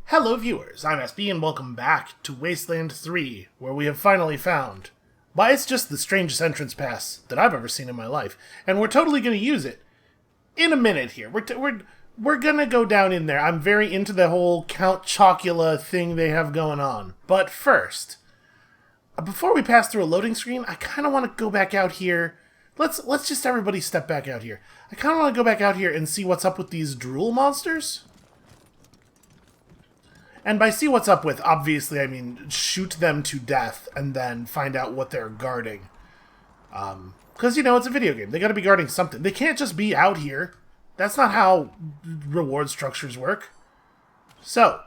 Hello viewers, I'm SB and welcome back to Wasteland 3, where we have finally found, why it's just the strangest entrance pass that I've ever seen in my life, and we're totally going to use it in a minute here. We're going to go down in there. I'm very into the whole Count Chocula thing they have going on. But first, before we pass through a loading screen, I kind of want to go back out here. Let's just everybody step back out here. I kind of want to go back out here and see what's up with these drool monsters. And by see what's up with, obviously, I mean shoot them to death and then find out what they're guarding. Because, you know, it's a video game. They gotta be guarding something. They can't just be out here. That's not how reward structures work. So,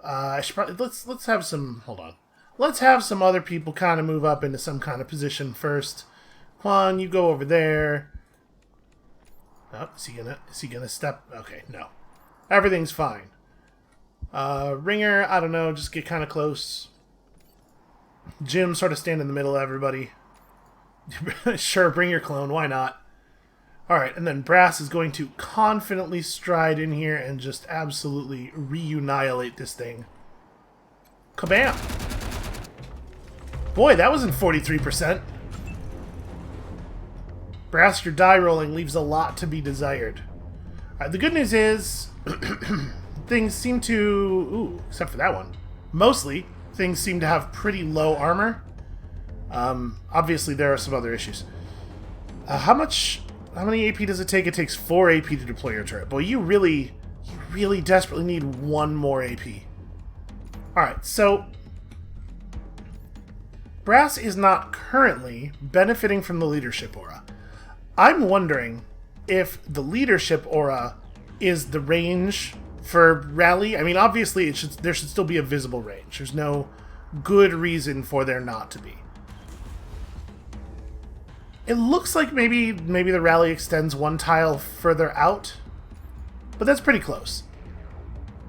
I should probably, let's have some, hold on. Let's have some other people kind of move up into some kind of position first. Quan, you go over there. Oh, is he gonna step? Okay, no. Everything's fine. Ringer, I don't know, just get kind of close. Jim, sort of stand in the middle of everybody. Sure, bring your clone, why not? Alright, and then Brass is going to confidently stride in here and just absolutely reunite this thing. Kabam! Boy, that wasn't 43%. Brass, your die rolling leaves a lot to be desired. The good news is, things seem to... Ooh, except for that one. Mostly, things seem to have pretty low armor. Obviously, there are some other issues. How many AP does it take? It takes 4 AP to deploy your turret. Boy, you really desperately need 1 more AP. Alright, so... Brass is not currently benefiting from the leadership aura. I'm wondering if the leadership aura is the range for rally. I mean, obviously, there should still be a visible range. There's no good reason for there not to be. It looks like maybe the rally extends 1 tile further out, but that's pretty close.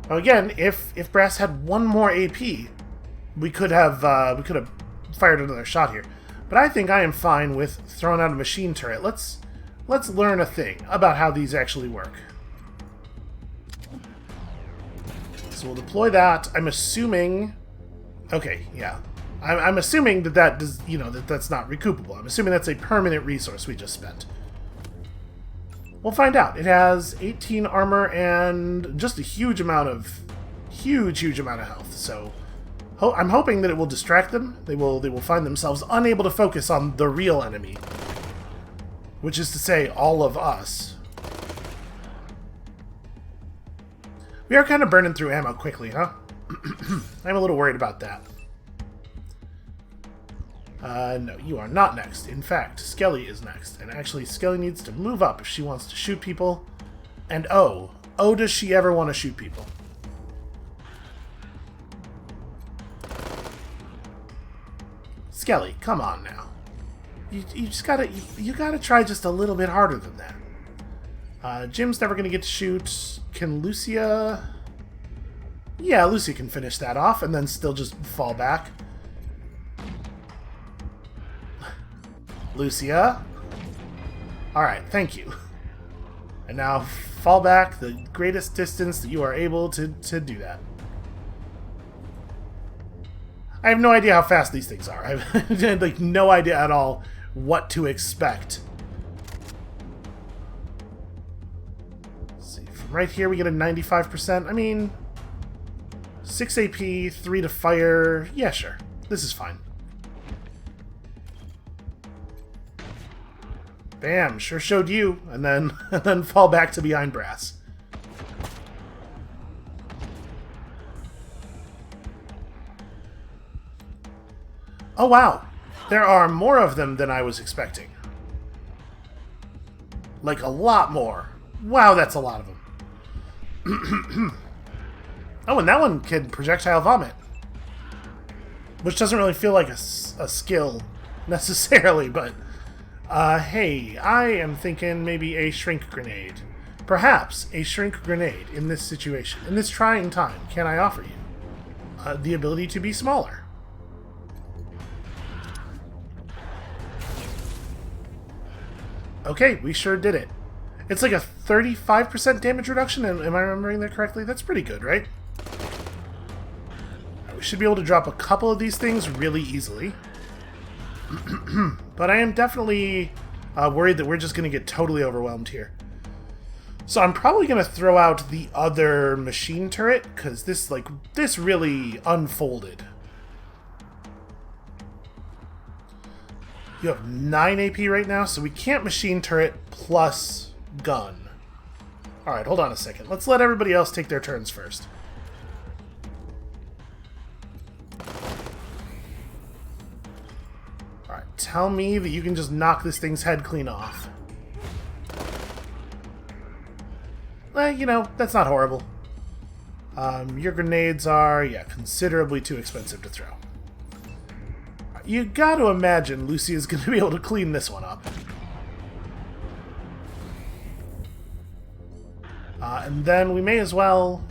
Now again, if Brass had 1 more AP, we could have fired another shot here. But I think I am fine with throwing out a machine turret. Let's learn a thing about how these actually work. So we'll deploy that. I'm assuming... Okay, yeah. I'm assuming that does, you know, that's not recoupable. I'm assuming that's a permanent resource we just spent. We'll find out. It has 18 armor and just a huge amount of health. So I'm hoping that it will distract them. They will find themselves unable to focus on the real enemy, which is to say, all of us. We are kind of burning through ammo quickly, huh? I'm a little worried about that. No, you are not next. In fact, Skelly is next. And actually, Skelly needs to move up if she wants to shoot people. And oh, does she ever want to shoot people? Skelly, come on now. You just gotta try just a little bit harder than that. Jim's never gonna get to shoot. Can Lucia? Yeah, Lucia can finish that off and then still just fall back. Lucia? Alright, thank you. And now fall back the greatest distance that you are able to do that. I have no idea how fast these things are. I have like no idea at all what to expect. Let's see, from right here we get a 95%. I mean, 6 AP, 3 to fire. Yeah, sure. This is fine. Bam, sure showed you. And then fall back to behind Brass. Oh wow, there are more of them than I was expecting. Like a lot more. Wow, that's a lot of them. Oh, and that one can projectile vomit. Which doesn't really feel like a skill, necessarily, but... hey, I am thinking maybe a shrink grenade. Perhaps a shrink grenade in this situation. In this trying time, can I offer you? The ability to be smaller. Okay, we sure did it. It's like a 35% damage reduction, am I remembering that correctly? That's pretty good, right? We should be able to drop a couple of these things really easily. But I am definitely worried that we're just going to get totally overwhelmed here. So I'm probably going to throw out the other machine turret, because this really unfolded. You have 9 AP right now, so we can't machine turret plus gun. Alright, hold on a second. Let's let everybody else take their turns first. Alright, tell me that you can just knock this thing's head clean off. You know, that's not horrible. Your grenades are, yeah, considerably too expensive to throw. You got to imagine Lucia's going to be able to clean this one up. And then we may as well...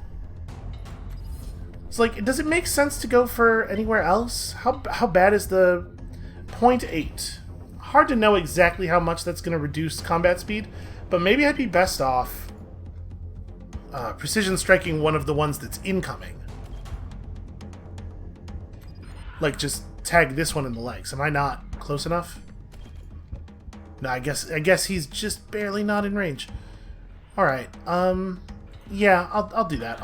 It's like, does it make sense to go for anywhere else? How bad is the 0.8? Hard to know exactly how much that's going to reduce combat speed, but maybe I'd be best off precision striking one of the ones that's incoming. Like, just tag this one in the legs. Am I not close enough? No, I guess he's just barely not in range. All right. Yeah, I'll do that.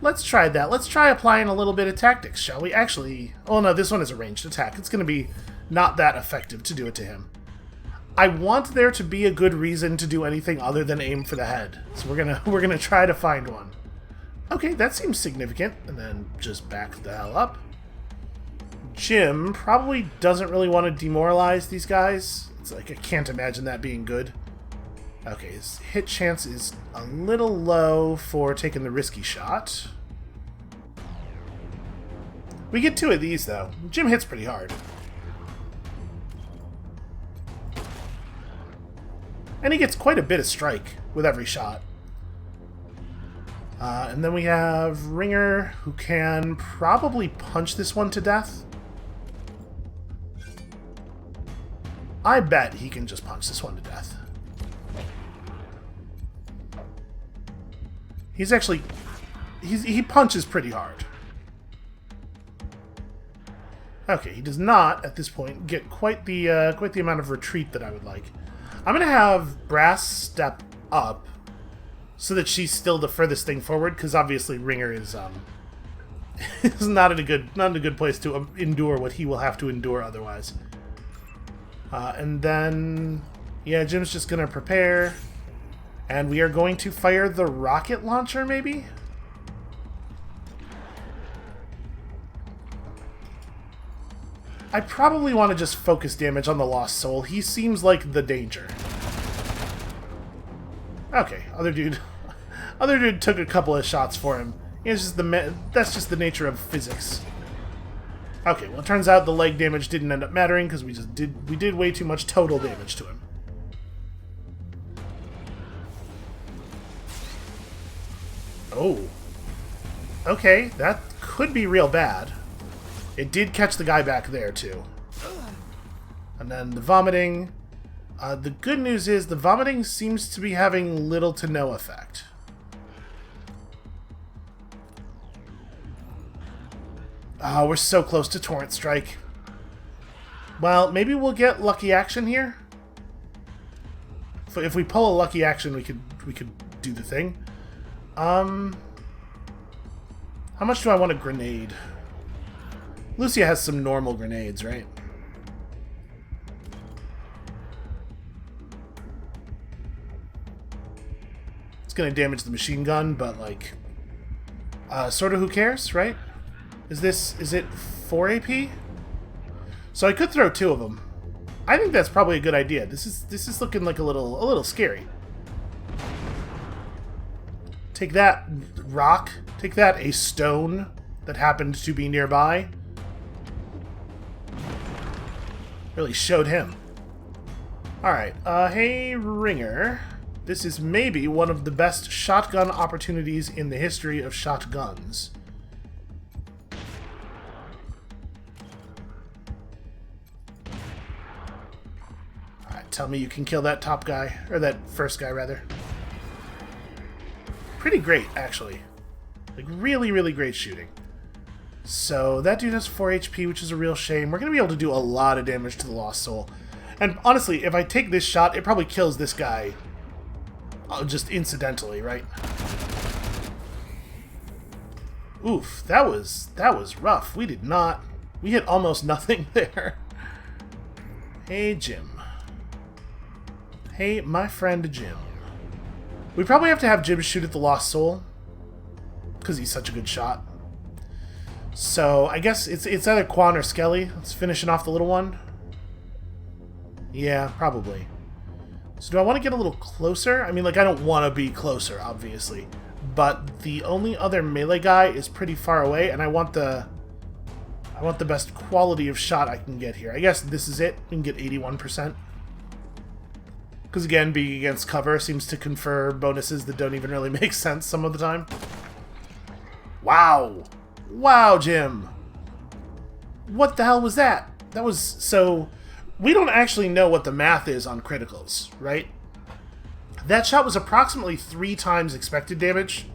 Let's try that. Let's try applying a little bit of tactics, shall we? Actually, oh no, this one is a ranged attack. It's going to be not that effective to do it to him. I want there to be a good reason to do anything other than aim for the head. So we're gonna try to find one. Okay, that seems significant. And then just back the hell up. Jim probably doesn't really want to demoralize these guys. It's like, I can't imagine that being good. Okay, his hit chance is a little low for taking the risky shot. We get 2 of these, though. Jim hits pretty hard. And he gets quite a bit of strike with every shot. And then we have Ringer, who can probably punch this one to death. I bet he can just punch this one to death. He's actually... he punches pretty hard. Okay, he does not, at this point, get quite the amount of retreat that I would like. I'm going to have Brass step up so that she's still the furthest thing forward, because obviously Ringer is is not in a good place to endure what he will have to endure otherwise. And then, yeah, Jim's just going to prepare, and we are going to fire the rocket launcher, maybe? I probably want to just focus damage on the Lost Soul. He seems like the danger. Okay, other dude took a couple of shots for him. It's just that's just the nature of physics. Okay, well, it turns out the leg damage didn't end up mattering because we did way too much total damage to him. Oh. Okay, that could be real bad. It did catch the guy back there, too. And then the vomiting. The good news is the vomiting seems to be having little to no effect. Oh, we're so close to Torrent Strike. Well, maybe we'll get lucky action here. If we pull a lucky action, we could do the thing. How much do I want a grenade? Lucia has some normal grenades, right? It's gonna damage the machine gun, but like, sort of who cares, right? Is it 4 AP? So I could throw 2 of them. I think that's probably a good idea. This is looking like a little scary. Take that, rock. Take that, a stone that happened to be nearby. Really showed him. Alright, hey Ringer. This is maybe one of the best shotgun opportunities in the history of shotguns. Alright, Tell me you can kill that top guy, or that first guy, rather. Pretty great, actually. Like, really, really great shooting. So, that dude has 4 HP, which is a real shame. We're going to be able to do a lot of damage to the Lost Soul. And honestly, if I take this shot, it probably kills this guy just incidentally, right? Oof, that was rough. We hit almost nothing there. Hey, Jim. Hey, my friend Jim. We probably have to have Jim shoot at the Lost Soul, because he's such a good shot. So, I guess it's either Quan or Skelly. Let's finishing off the little one. Yeah, probably. So do I want to get a little closer? I mean, like, I don't want to be closer, obviously. But the only other melee guy is pretty far away, and I want the best quality of shot I can get here. I guess this is it. We can get 81%. Because, again, being against cover seems to confer bonuses that don't even really make sense some of the time. Wow! Wow, Jim! What the hell was that? That was so... We don't actually know what the math is on criticals, right? That shot was approximately 3 times expected damage.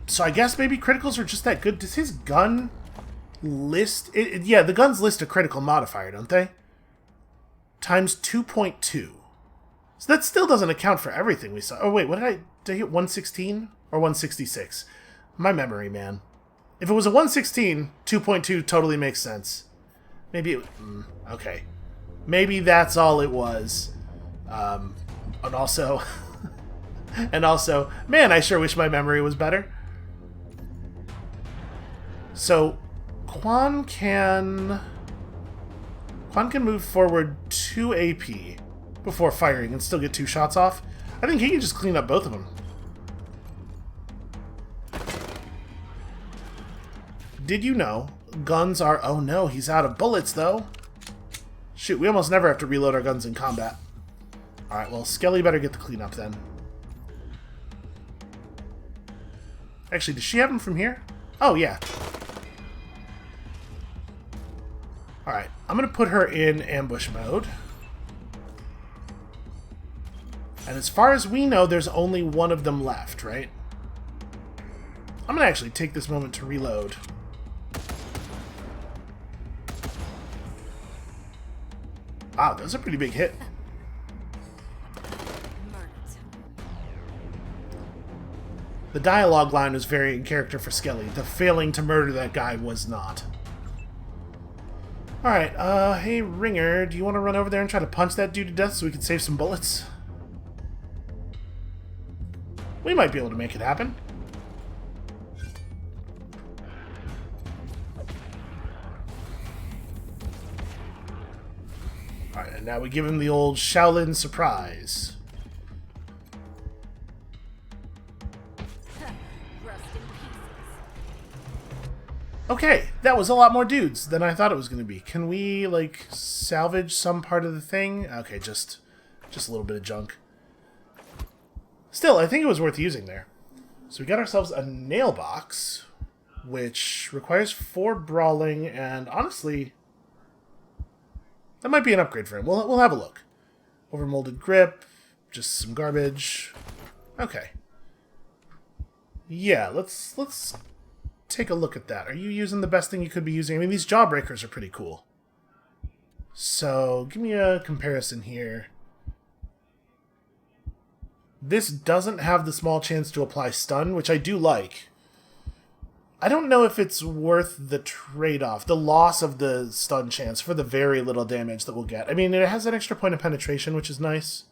So I guess maybe criticals are just that good. Does his gun list... yeah, the guns list a critical modifier, don't they? Times 2.2. So that still doesn't account for everything we saw. Oh, wait, what did I hit 116 or 166? My memory, man. If it was a 116, 2.2 totally makes sense. Maybe it... okay. Maybe that's all it was. And also... and also... Man, I sure wish my memory was better. So, Quan can move forward 2 AP before firing and still get 2 shots off. I think he can just clean up both of them. Did you know guns are... Oh no, he's out of bullets though. Shoot, we almost never have to reload our guns in combat. Alright, well, Skelly better get the cleanup then. Actually, does she have him from here? Oh, yeah. Alright, I'm going to put her in ambush mode. And as far as we know, there's only one of them left, right? I'm going to actually take this moment to reload. Wow, that was a pretty big hit. The dialogue line was very in character for Skelly. The failing to murder that guy was not. Alright, hey Ringer, do you want to run over there and try to punch that dude to death so we can save some bullets? We might be able to make it happen. Alright, and now we give him the old Shaolin surprise. Okay, that was a lot more dudes than I thought it was going to be. Can we, like, salvage some part of the thing? Okay, just a little bit of junk. Still, I think it was worth using there. So we got ourselves a nail box, which requires 4 brawling, and honestly, that might be an upgrade for him. We'll have a look. Overmolded grip, just some garbage. Okay. Yeah, let's take a look at that. Are you using the best thing you could be using? I mean, these jawbreakers are pretty cool. So, give me a comparison here. This doesn't have the small chance to apply stun, which I do like. I don't know if it's worth the trade-off, the loss of the stun chance for the very little damage that we'll get. I mean, it has an extra point of penetration, which is nice.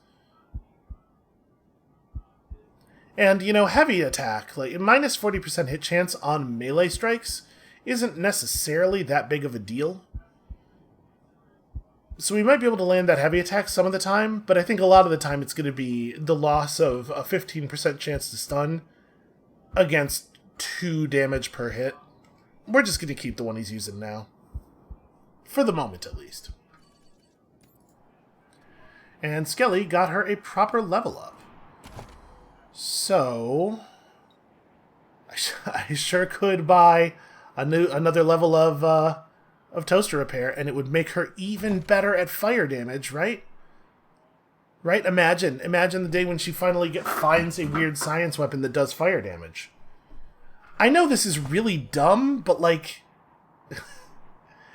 And, you know, heavy attack, like, minus 40% hit chance on melee strikes isn't necessarily that big of a deal. So we might be able to land that heavy attack some of the time, but I think a lot of the time it's going to be the loss of a 15% chance to stun against 2 damage per hit. We're just going to keep the one he's using now. For the moment, at least. And Skelly got her a proper level up. So, I sure could buy another level of toaster repair, and it would make her even better at fire damage, right? Right? Imagine the day when she finally finds a weird science weapon that does fire damage. I know this is really dumb, but like,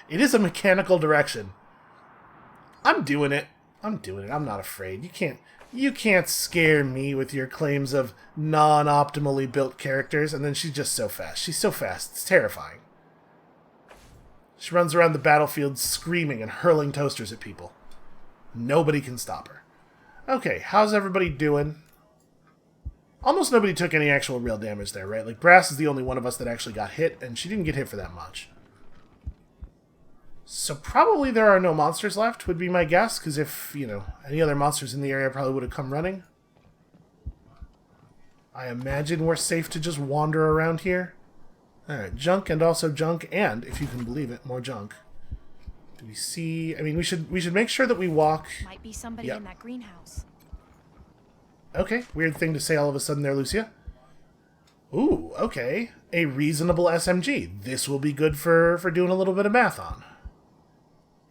it is a mechanical direction. I'm doing it. I'm not afraid. You can't scare me with your claims of non-optimally built characters, and then she's just so fast. She's so fast. It's terrifying. She runs around the battlefield screaming and hurling toasters at people. Nobody can stop her. Okay, how's everybody doing? Almost nobody took any actual real damage there, right? Like, Brass is the only one of us that actually got hit, and she didn't get hit for that much. So probably there are no monsters left, would be my guess, because if, any other monsters in the area probably would have come running. I imagine we're safe to just wander around here. Alright, junk and also junk, and, if you can believe it, more junk. Do we see... I mean, we should make sure that we walk... Might be somebody in that greenhouse. Okay, weird thing to say all of a sudden there, Lucia. Ooh, okay. A reasonable SMG. This will be good for doing a little bit of math on.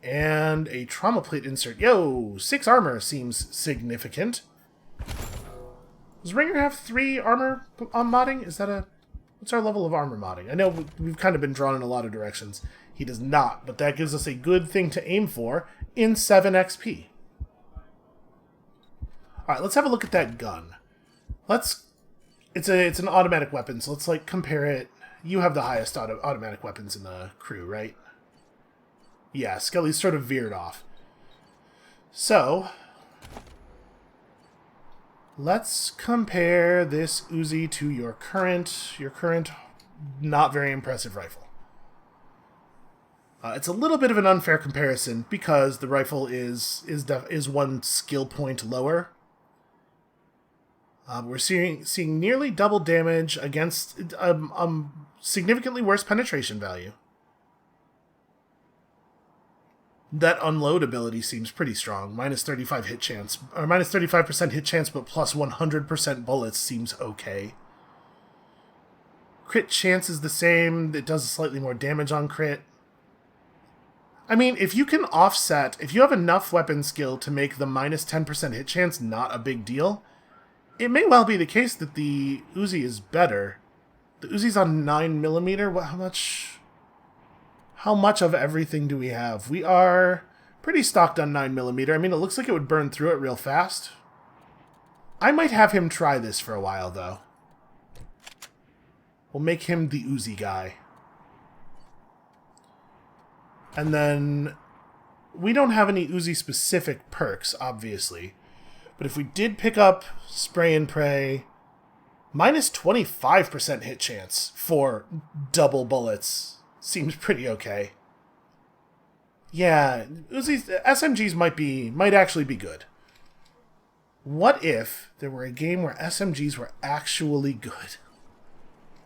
And a trauma plate insert. Yo, 6 armor seems significant. Does Ringer have 3 armor on modding? Is that a... What's our level of armor modding? I know we've kind of been drawn in a lot of directions. He does not, but that gives us a good thing to aim for in 7 XP. Alright, let's have a look at that gun. It's an automatic weapon, so let's, like, compare it. You have the highest automatic weapons in the crew, right? Yeah, Skelly's sort of veered off. So, let's compare this Uzi to your current not very impressive rifle. It's a little bit of an unfair comparison because the rifle is one skill point lower. We're seeing nearly double damage against significantly worse penetration value. That unload ability seems pretty strong. Minus 35 hit chance, or minus 35% hit chance, but plus 100% bullets seems okay. Crit chance is the same. It does slightly more damage on crit. I mean, if you can offset, if you have enough weapon skill to make the minus 10% hit chance not a big deal, it may well be the case that the Uzi is better. The Uzi's on 9mm. How much of everything do we have? We are pretty stocked on 9mm. I mean, it looks like it would burn through it real fast. I might have him try this for a while, though. We'll make him the Uzi guy. And then, we don't have any Uzi-specific perks, obviously. But if we did pick up Spray and Pray, minus 25% hit chance for double bullets seems pretty okay. Yeah, SMGs might actually be good. What if there were a game where SMGs were actually good?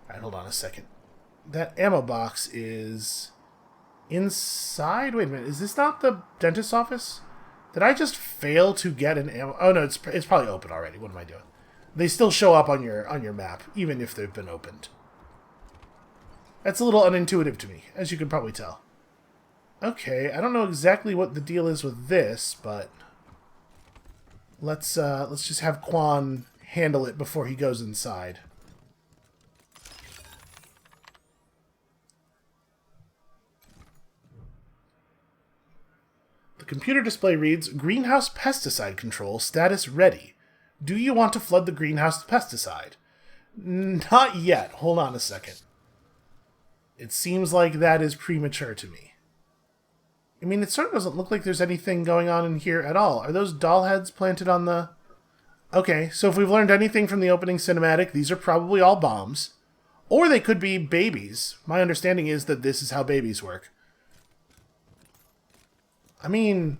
Alright, hold on a second. That ammo box is inside? Wait a minute, is this not the dentist's office? Did I just fail to get an ammo? Oh no, it's probably open already. What am I doing? They still show up on your map, even if they've been opened. That's a little unintuitive to me, as you can probably tell. Okay, I don't know exactly what the deal is with this, but let's just have Quan handle it before he goes inside. The computer display reads, Greenhouse pesticide control status ready. Do you want to flood the greenhouse with pesticide? Not yet. Hold on a second. It seems like that is premature to me. I mean, it sort of doesn't look like there's anything going on in here at all. Are those doll heads planted on the... Okay, so if we've learned anything from the opening cinematic, these are probably all bombs. Or they could be babies. My understanding is that this is how babies work. I mean,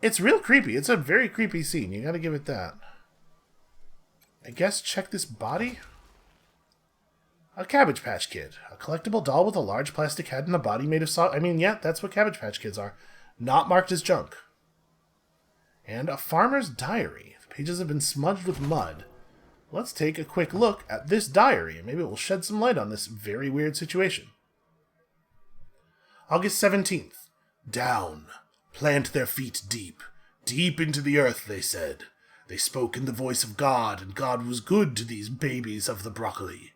it's real creepy. It's a very creepy scene. You gotta give it that. I guess check this body? A Cabbage Patch Kid. A collectible doll with a large plastic head and a body made of I mean, yeah, that's what Cabbage Patch Kids are. Not marked as junk. And a farmer's diary. The pages have been smudged with mud. Let's take a quick look at this diary, and maybe it will shed some light on this very weird situation. August 17th. Down. Plant their feet deep. Deep into the earth, they said. They spoke in the voice of God, and God was good to these babies of the broccoli.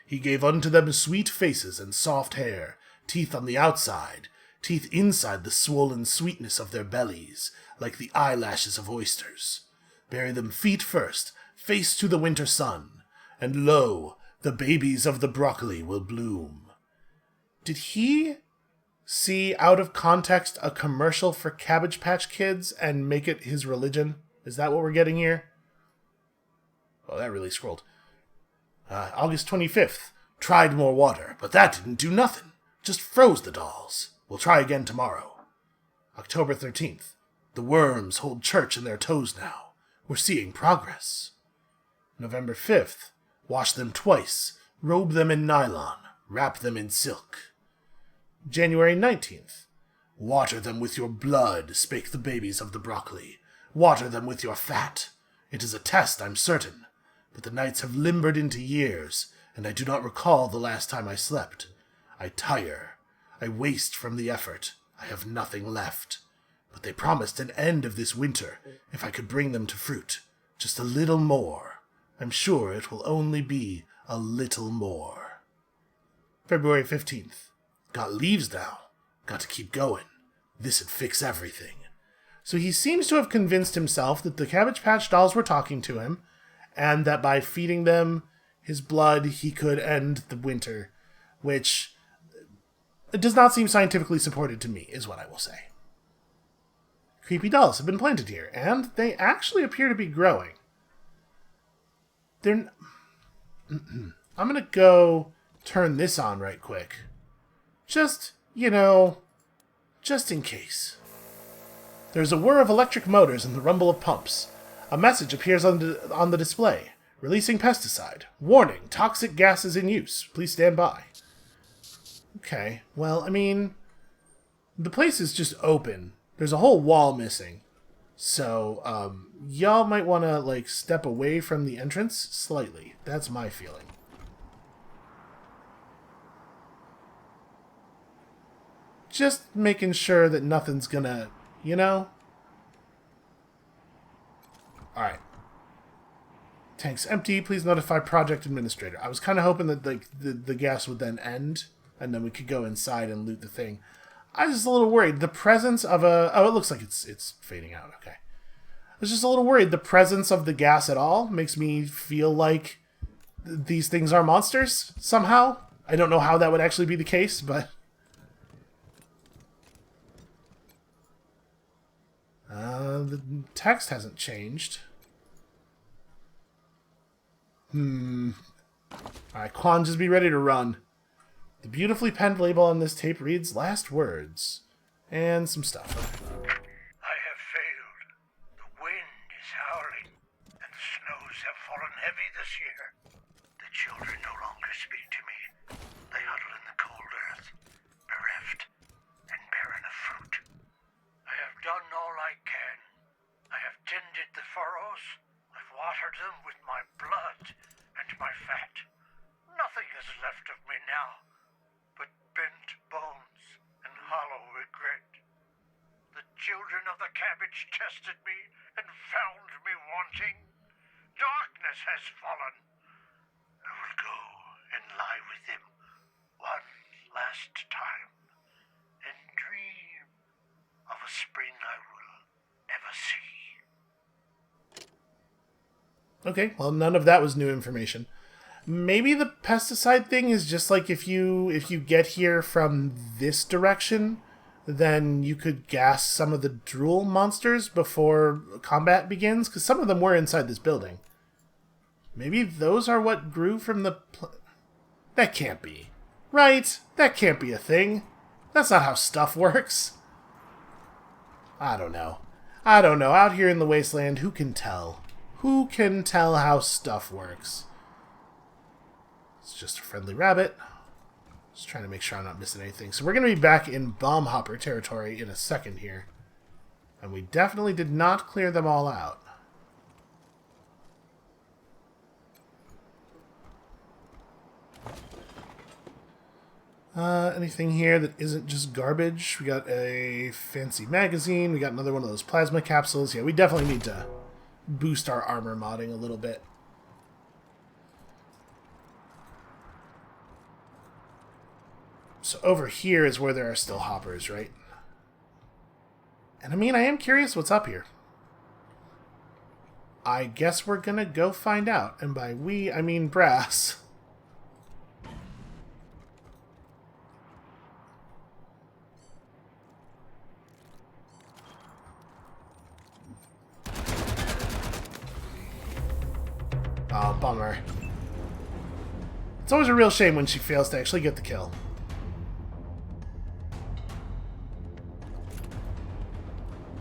He gave unto them sweet faces and soft hair, teeth on the outside, teeth inside the swollen sweetness of their bellies, like the eyelashes of oysters. Bury them feet first, face to the winter sun, and lo, the babies of the broccoli will bloom. Did he see out of context a commercial for Cabbage Patch Kids and make it his religion? Is that what we're getting here? Oh, that really scrolled. August 25th. Tried more water, but that didn't do nothing. Just froze the dolls. We'll try again tomorrow. October 13th. The worms hold church in their toes now. We're seeing progress. November 5th. Wash them twice. Robe them in nylon. Wrap them in silk. January 19th. Water them with your blood, spake the babies of the broccoli. Water them with your fat. It is a test, I'm certain. But the nights have limbered into years, and I do not recall the last time I slept. I tire. I waste from the effort. I have nothing left. But they promised an end of this winter if I could bring them to fruit. Just a little more. I'm sure it will only be a little more. February 15th. Got leaves now. Got to keep going. This'd fix everything. So he seems to have convinced himself that the Cabbage Patch dolls were talking to him, and that by feeding them his blood, he could end the winter, which does not seem scientifically supported to me, is what I will say. Creepy dolls have been planted here, and they actually appear to be growing. I'm going to go turn this on right quick. Just, just in case. There's a whir of electric motors and the rumble of pumps. A message appears on the display. Releasing pesticide. Warning, toxic gases in use. Please stand by. Okay, well, I mean, the place is just open. There's a whole wall missing. So, y'all might want to, step away from the entrance slightly. That's my feeling. Just making sure that nothing's gonna, Alright. Tank's empty. Please notify project administrator. I was kind of hoping that the gas would then end, and then we could go inside and loot the thing. I was just a little worried. The presence of a... Oh, it looks like it's fading out. Okay. I was just a little worried. The presence of the gas at all makes me feel like these things are monsters somehow. I don't know how that would actually be the case, but... the text hasn't changed. Alright, Quan, just be ready to run. The beautifully penned label on this tape reads, "Last words." And some stuff. I have failed. The wind is howling, and the snows have fallen heavy this year. The children no longer speak to me. They huddle in the cold earth, bereft and barren of fruit. I have done all I can. I have tended the furrows. I've watered them with my blood and my fat. Nothing is left of me now but bent bones and hollow regret. The children of the cabbage tested me and found me wanting. Darkness has fallen. I will go and lie with them one last time and dream of a spring I will never see. Okay, well, none of that was new information. Maybe the pesticide thing is just like if you get here from this direction, then you could gas some of the drool monsters before combat begins, because some of them were inside this building. Maybe those are what grew from the... That can't be. Right? That can't be a thing. That's not how stuff works. I don't know. Out here in the wasteland, who can tell? Who can tell how stuff works? It's just a friendly rabbit. Just trying to make sure I'm not missing anything. So we're going to be back in bomb hopper territory in a second here. And we definitely did not clear them all out. Anything here that isn't just garbage? We got a fancy magazine. We got another one of those plasma capsules. Yeah, we definitely need to boost our armor modding a little bit. So over here is where there are still hoppers, right? And I mean, I am curious what's up here. I guess we're gonna go find out. And by we, I mean Brass. Oh, bummer. It's always a real shame when she fails to actually get the kill.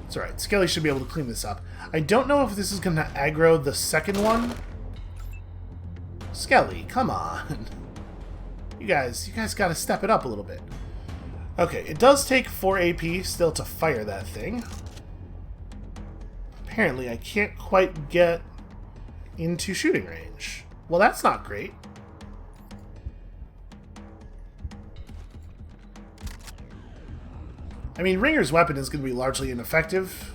It's alright. Skelly should be able to clean this up. I don't know if this is going to aggro the second one. Skelly, come on. You guys got to step it up a little bit. Okay, it does take 4 AP still to fire that thing. Apparently, I can't quite get into shooting range. Well, that's not great. I mean, Ringer's weapon is going to be largely ineffective.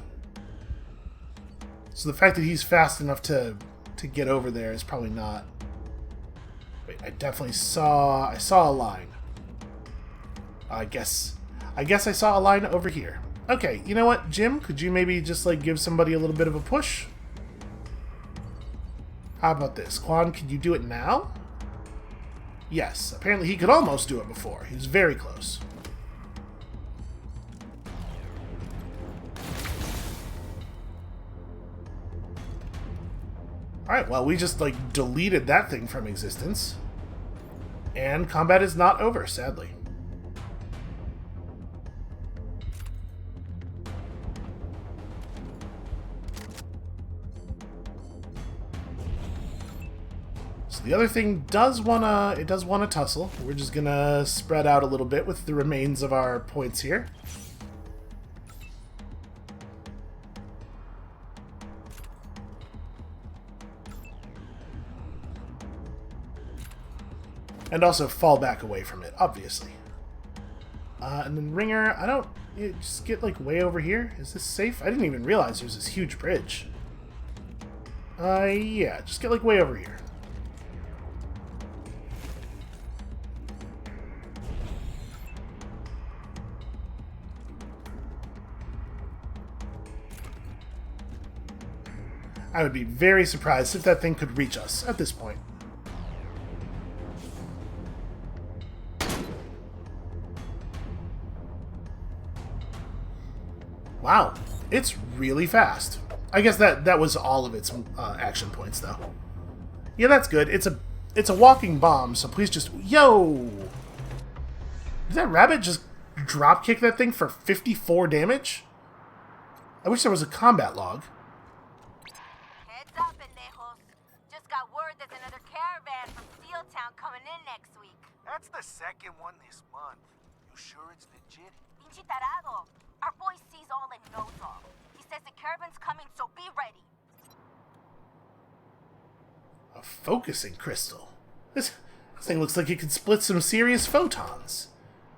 So the fact that he's fast enough to get over there is probably not... Wait, I definitely saw... I saw a line. I guess I saw a line over here. Okay, you know what, Jim? Could you maybe just, like, give somebody a little bit of a push? How about this? Quan, could you do it now? Yes, apparently he could almost do it before. He was very close. Alright, well, we just, like, deleted that thing from existence. And combat is not over, sadly. So the other thing does wanna tussle. We're just gonna spread out a little bit with the remains of our points here. And also fall back away from it, obviously. And then Ringer, just get, like, way over here. Is this safe? I didn't even realize there's this huge bridge. Yeah, just get, like, way over here. I would be very surprised if that thing could reach us at this point. Wow, it's really fast. I guess that was all of its action points, though. Yeah, that's good. It's a walking bomb, so please just... Yo! Did that rabbit just drop kick that thing for 54 damage? I wish there was a combat log. Heads up, pendejos. Just got word there's another caravan from Steel Town coming in next week. That's the second one this month. You sure it's legit? Pinche tarado. Our boy sees all and knows all. He says the caravan's coming, so be ready. A focusing crystal. This thing looks like it could split some serious photons.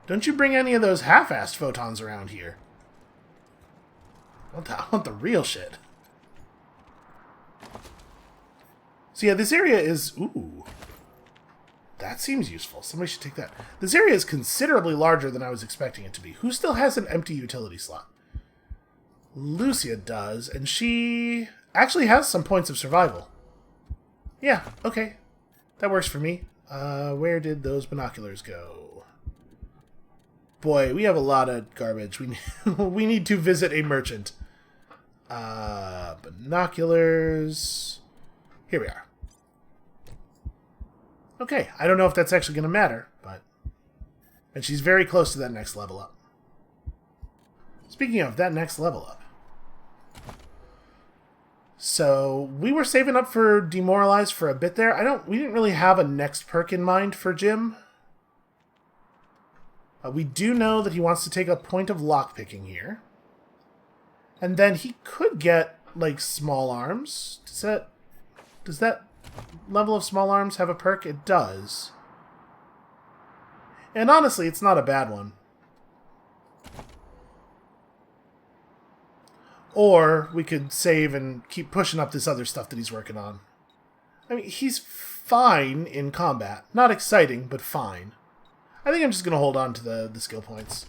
Don't you bring any of those half-assed photons around here. I want the real shit. So yeah, this area is... Ooh. That seems useful. Somebody should take that. This area is considerably larger than I was expecting it to be. Who still has an empty utility slot? Lucia does, and she actually has some points of survival. Yeah, okay. That works for me. Where did those binoculars go? Boy, we have a lot of garbage. We need to visit a merchant. Binoculars. Here we are. Okay, I don't know if that's actually going to matter, but... And she's very close to that next level up. Speaking of that next level up. So, we were saving up for Demoralized for a bit there. We didn't really have a next perk in mind for Jim. We do know that he wants to take a point of lockpicking here. And then he could get, like, small arms. Does that level of small arms have a perk? It does. And honestly, it's not a bad one. Or we could save and keep pushing up this other stuff that he's working on. I mean, he's fine in combat. Not exciting, but fine. I think I'm just going to hold on to the skill points.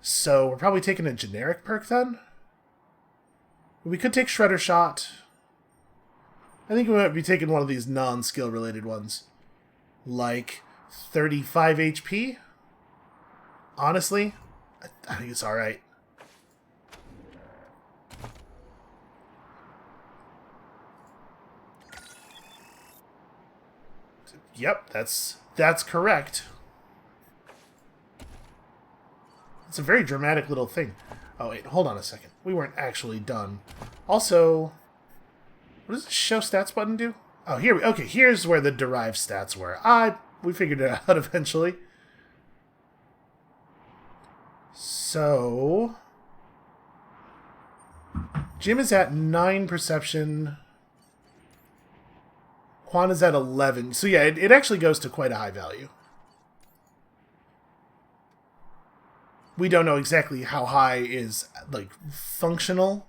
So we're probably taking a generic perk then? We could take Shredder Shot. I think we might be taking one of these non-skill related ones. Like 35 HP? Honestly, I think it's alright. Yep, that's correct. It's a very dramatic little thing. Oh wait, hold on a second. We weren't actually done. Also, what does the show stats button do? Oh, okay, here's where the derived stats were. We figured it out eventually. So, Jim is at 9 perception. Quan is at 11. So yeah, it actually goes to quite a high value. We don't know exactly how high is like functional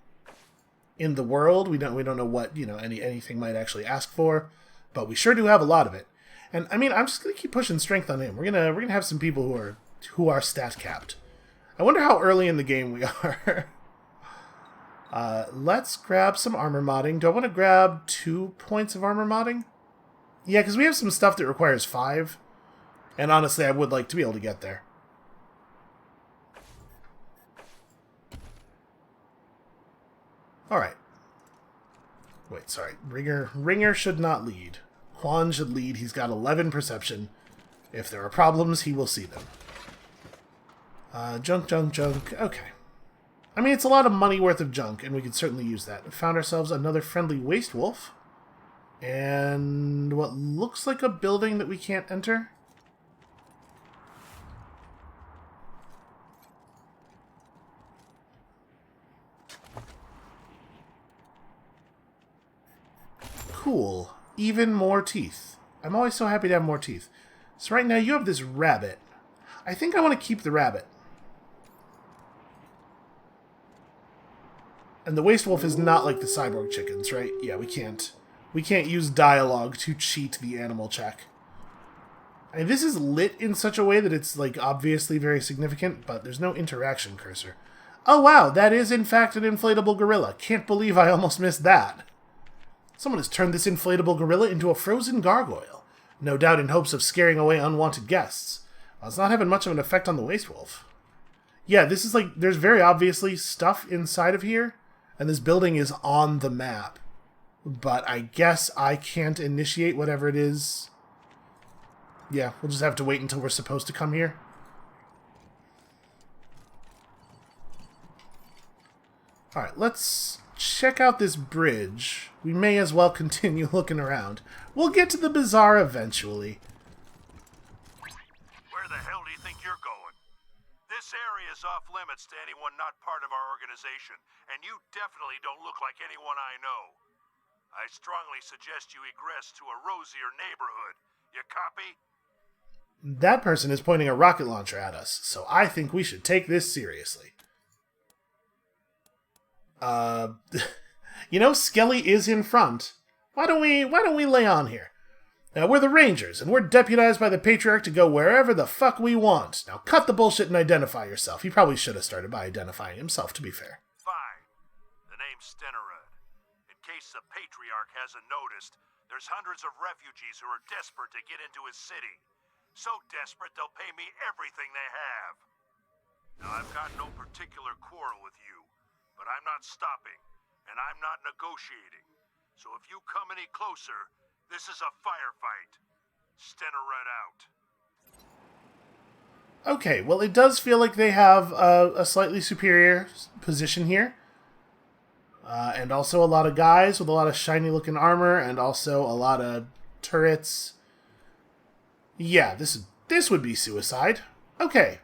in the world. We don't know what, anything might actually ask for, but we sure do have a lot of it. And I mean, I'm just gonna keep pushing strength on him. We're gonna have some people who are stat capped. I wonder how early in the game we are. Let's grab some armor modding. Do I want to grab 2 points of armor modding? Yeah, because we have some stuff that requires 5. And honestly, I would like to be able to get there. Alright. Wait, sorry. Ringer should not lead. Quan should lead. He's got 11 perception. If there are problems, he will see them. Junk. Okay. I mean, it's a lot of money worth of junk, and we could certainly use that. We found ourselves another friendly waste wolf. And what looks like a building that we can't enter. Cool. Even more teeth. I'm always so happy to have more teeth. So right now you have this rabbit. I think I want to keep the rabbit. And the waste wolf is not like the cyborg chickens, right? Yeah, we can't use dialogue to cheat the animal check. I mean, this is lit in such a way that it's, like, obviously very significant, but there's no interaction cursor. Oh, wow, that is, in fact, an inflatable gorilla. Can't believe I almost missed that. Someone has turned this inflatable gorilla into a frozen gargoyle, no doubt in hopes of scaring away unwanted guests. Well, it's not having much of an effect on the waste wolf. Yeah, this is, like, there's very obviously stuff inside of here, and this building is on the map. But I guess I can't initiate whatever it is. Yeah, we'll just have to wait until we're supposed to come here. Alright, let's check out this bridge. We may as well continue looking around. We'll get to the bazaar eventually. Where the hell do you think you're going? This area is off limits to anyone not part of our organization, and you definitely don't look like anyone I know. I strongly suggest you egress to a rosier neighborhood. You copy? That person is pointing a rocket launcher at us, so I think we should take this seriously. Skelly is in front. Why don't we lay on here? Now, we're the Rangers, and we're deputized by the Patriarch to go wherever the fuck we want. Now, cut the bullshit and identify yourself. He probably should have started by identifying himself, to be fair. Fine. The name's Stenerud. In case the Patriarch hasn't noticed, there's hundreds of refugees who are desperate to get into his city. So desperate they'll pay me everything they have. Now, I've got no particular quarrel with you, but I'm not stopping, and I'm not negotiating. So if you come any closer, this is a firefight. Stenerud out. Okay, well, it does feel like they have a slightly superior position here. And also a lot of guys with a lot of shiny-looking armor, and also a lot of turrets. Yeah, this would be suicide. Okay.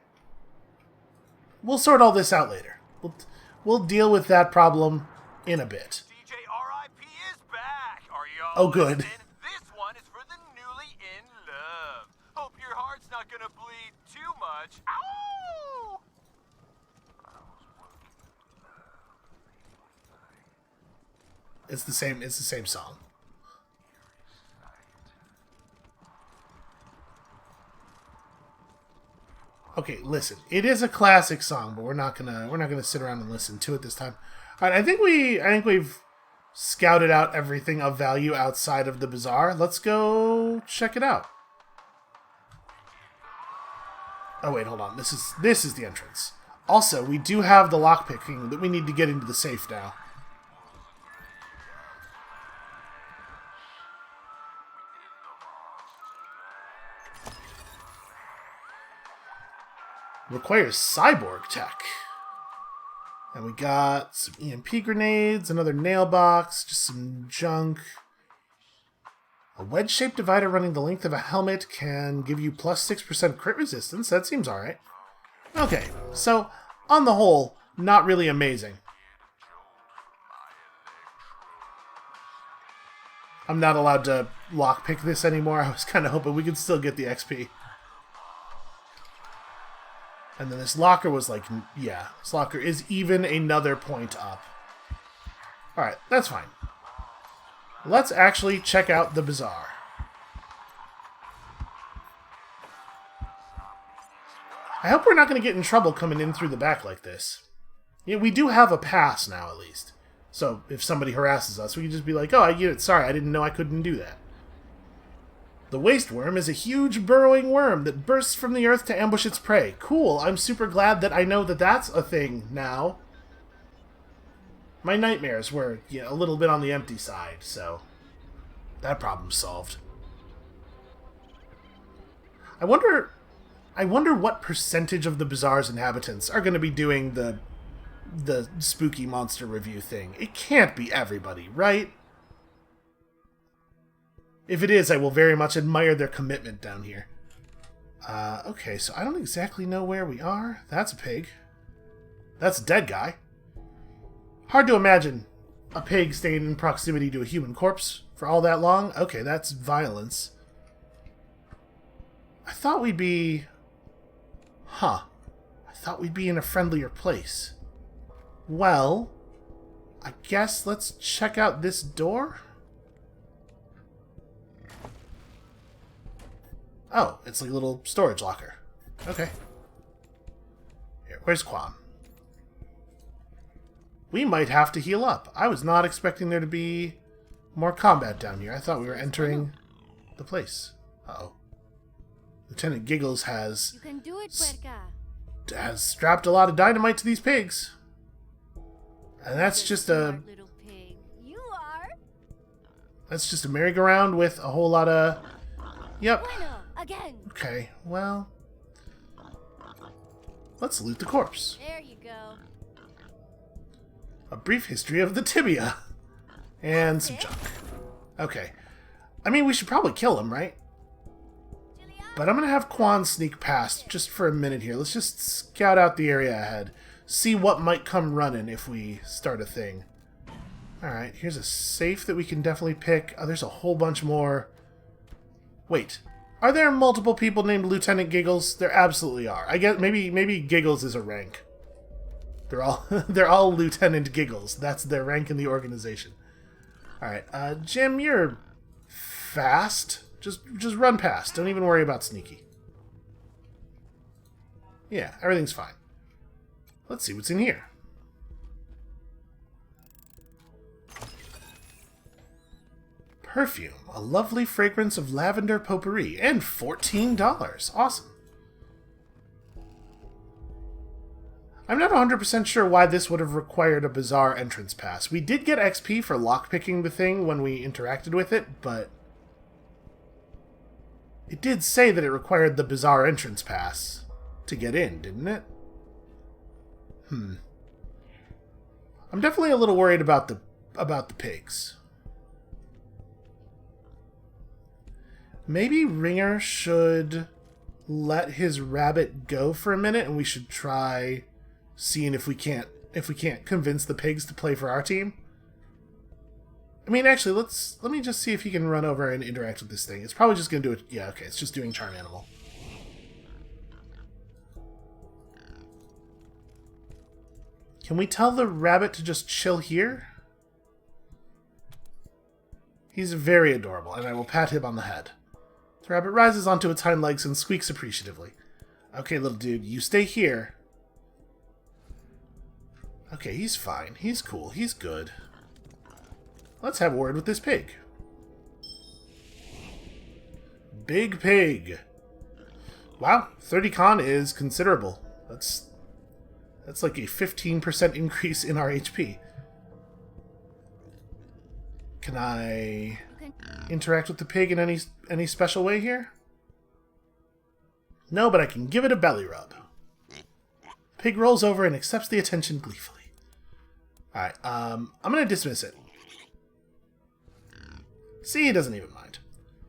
We'll sort all this out later. We'll deal with that problem in a bit. DJ RIP is back. Are y'all Oh, good. listening? This one is for the newly in love. Hope your heart's not gonna bleed too much. Ow! it's the same. It's the same song. Okay, listen. It is a classic song, but we're not gonna sit around and listen to it this time. All right, I think we've scouted out everything of value outside of the bazaar. Let's go check it out. Oh wait, hold on. This is the entrance. Also, we do have the lockpicking that we need to get into the safe now. Requires cyborg tech. And we got some EMP grenades, another nail box, just some junk. A wedge-shaped divider running the length of a helmet can give you plus 6% crit resistance. That seems alright. Okay, so on the whole, not really amazing. I'm not allowed to lockpick this anymore. I was kind of hoping we could still get the XP. And then this locker was like, yeah, this locker is even another point up. Alright, that's fine. Let's actually check out the bazaar. I hope we're not going to get in trouble coming in through the back like this. Yeah, we do have a pass now, at least. So if somebody harasses us, we can just be like, oh, sorry, I didn't know I couldn't do that. The waste worm is a huge burrowing worm that bursts from the earth to ambush its prey. Cool, I'm super glad that I know that that's a thing now. My nightmares were a little bit on the empty side, so that problem's solved. I wonder what percentage of the bazaar's inhabitants are going to be doing the spooky monster review thing. It can't be everybody, right? If it is, I will very much admire their commitment down here. Okay, so I don't exactly know where we are. That's a pig. That's a dead guy. Hard to imagine a pig staying in proximity to a human corpse for all that long. Okay, that's violence. I thought we'd be... I thought we'd be in a friendlier place. Well, I guess let's check out this door? Oh, it's like a little storage locker. Okay. Here, where's Quan? We might have to heal up. I was not expecting there to be more combat down here. I thought we were entering the place. Uh-oh. Lieutenant Giggles has... You can do it, Puerca. Has strapped a lot of dynamite to these pigs. And that's just a... Little pig. You are. That's just a merry-go-round with a whole lot of... Yep. Bueno, again. Okay, well... Let's loot the corpse. There you go. A brief history of the tibia. And some junk. Okay. I mean, we should probably kill him, right? But I'm going to have Quan sneak past just for a minute here. Let's just scout out the area ahead. See what might come running if we start a thing. Alright, here's a safe that we can definitely pick. Oh, there's a whole bunch more. Wait. Are there multiple people named Lieutenant Giggles? There absolutely are. I guess maybe Giggles is a rank. They're all Lieutenant Giggles. That's their rank in the organization. Alright, Jim, you're fast. Just run past. Don't even worry about sneaky. Yeah, everything's fine. Let's see what's in here. Perfume. A lovely fragrance of lavender potpourri. And $14. Awesome. I'm not 100% sure why this would have required a bazaar entrance pass. We did get XP for lockpicking the thing when we interacted with it, but... It did say that it required the bazaar entrance pass to get in, didn't it? I'm definitely a little worried about the pigs. Maybe Ringer should let his rabbit go for a minute, and we should try seeing if we can't convince the pigs to play for our team. I mean, actually, let me just see if he can run over and interact with this thing. It's probably just going to do it. Yeah, okay, it's just doing Charm Animal. Can we tell the rabbit to just chill here? He's very adorable, and I will pat him on the head. The rabbit rises onto its hind legs and squeaks appreciatively. Okay, little dude, you stay here. Okay, he's fine. He's cool. He's good. Let's have a word with this pig. Big pig. Wow, 30 con is considerable. That's like a 15% increase in our HP. Can I interact with the pig in any special way here? No, but I can give it a belly rub. Pig rolls over and accepts the attention gleefully. Alright, I'm gonna dismiss it. See, he doesn't even mind.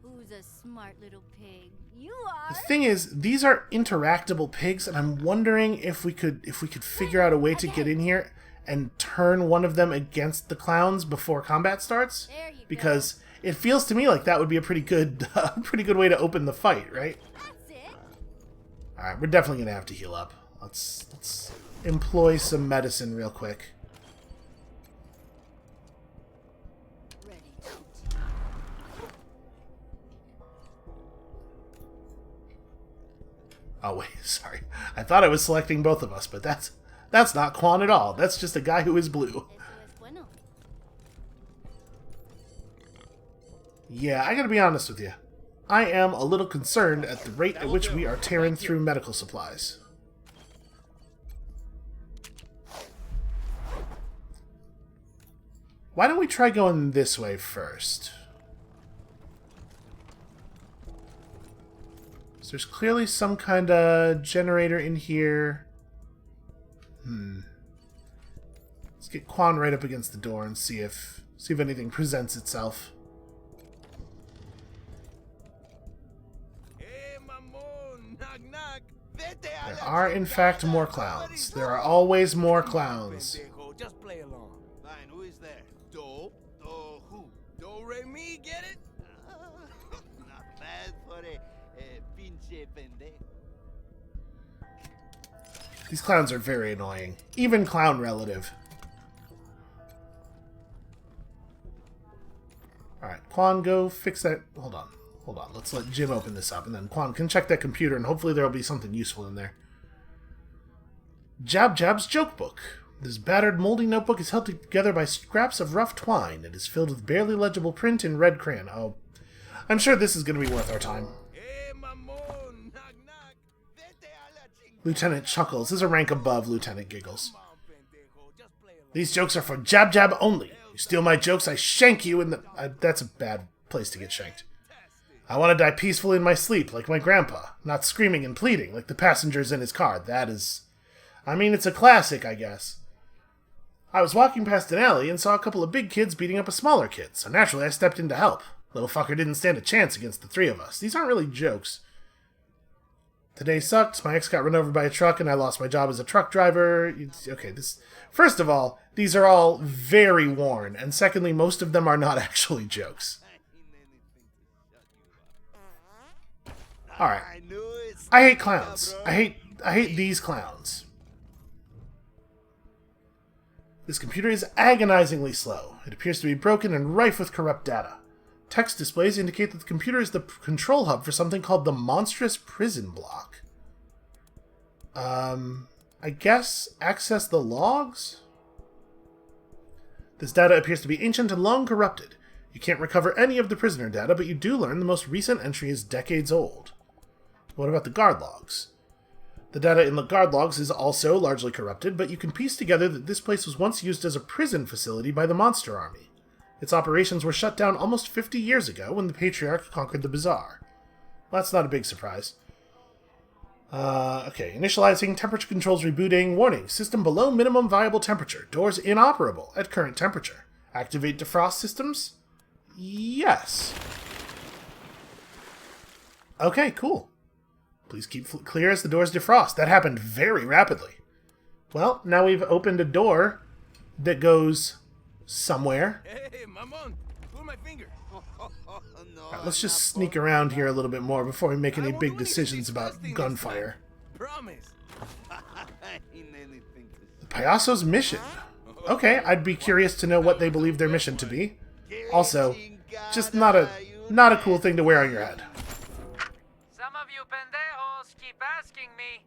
Who's a smart little pig? You The are. thing is, these are interactable pigs, and I'm wondering if we could figure out a way to get in here and turn one of them against the clowns before combat starts. There you Because it feels to me like that would be a pretty good way to open the fight, right? That's it. All right, we're definitely gonna have to heal up. Let's employ some medicine real quick. Ready. Oh wait, sorry. I thought I was selecting both of us, but that's not Quan at all. That's just a guy who is blue. Eso es bueno. Yeah, I gotta be honest with you. I am a little concerned at the rate at which we are tearing through medical supplies. Why don't we try going this way first? So there's clearly some kind of generator in here. Let's get Quan right up against the door and see if anything presents itself. There are, in fact, more clowns. There are always more clowns. Just play along. Fine, who is there? Do who? Do re mi, get it? Not bad for a pinche pendejo. These clowns are very annoying. Even clown relative. Alright, Quan, go fix that. Hold on. Let's let Jim open this up, and then Quan can check that computer, and hopefully there will be something useful in there. Jab Jab's joke book. This battered, moldy notebook is held together by scraps of rough twine. It is filled with barely legible print in red crayon. Oh, I'm sure this is going to be worth our time. Lieutenant chuckles. This is a rank above Lieutenant giggles. These jokes are for Jab Jab only. You steal my jokes, I shank you in the... that's a bad place to get shanked. I want to die peacefully in my sleep, like my grandpa, not screaming and pleading, like the passengers in his car. That is... I mean, it's a classic, I guess. I was walking past an alley and saw a couple of big kids beating up a smaller kid, so naturally I stepped in to help. Little fucker didn't stand a chance against the three of us. These aren't really jokes. Today sucked. My ex got run over by a truck, and I lost my job as a truck driver. Okay, this... First of all, these are all very worn, and secondly, most of them are not actually jokes. Alright. I hate clowns. I hate these clowns. This computer is agonizingly slow. It appears to be broken and rife with corrupt data. Text displays indicate that the computer is the control hub for something called the monstrous prison block. I guess access the logs? This data appears to be ancient and long corrupted. You can't recover any of the prisoner data, but you do learn the most recent entry is decades old. What about the guard logs? The data in the guard logs is also largely corrupted, but you can piece together that this place was once used as a prison facility by the Monster Army. Its operations were shut down almost 50 years ago when the Patriarch conquered the Bazaar. Well, that's not a big surprise. Okay, initializing, temperature controls rebooting, warning, system below minimum viable temperature, doors inoperable at current temperature. Activate defrost systems? Yes. Okay, cool. Please keep clear as the doors defrost. That happened very rapidly. Well, now we've opened a door that goes somewhere. Hey, mamon, pull my finger. Alright, let's just sneak around here a little bit more before we make any big decisions about gunfire. Promise. The Payaso's mission. Okay, I'd be curious to know what they believe their mission to be. Also, just not a cool thing to wear on your head. Some of you pendejos keep asking me,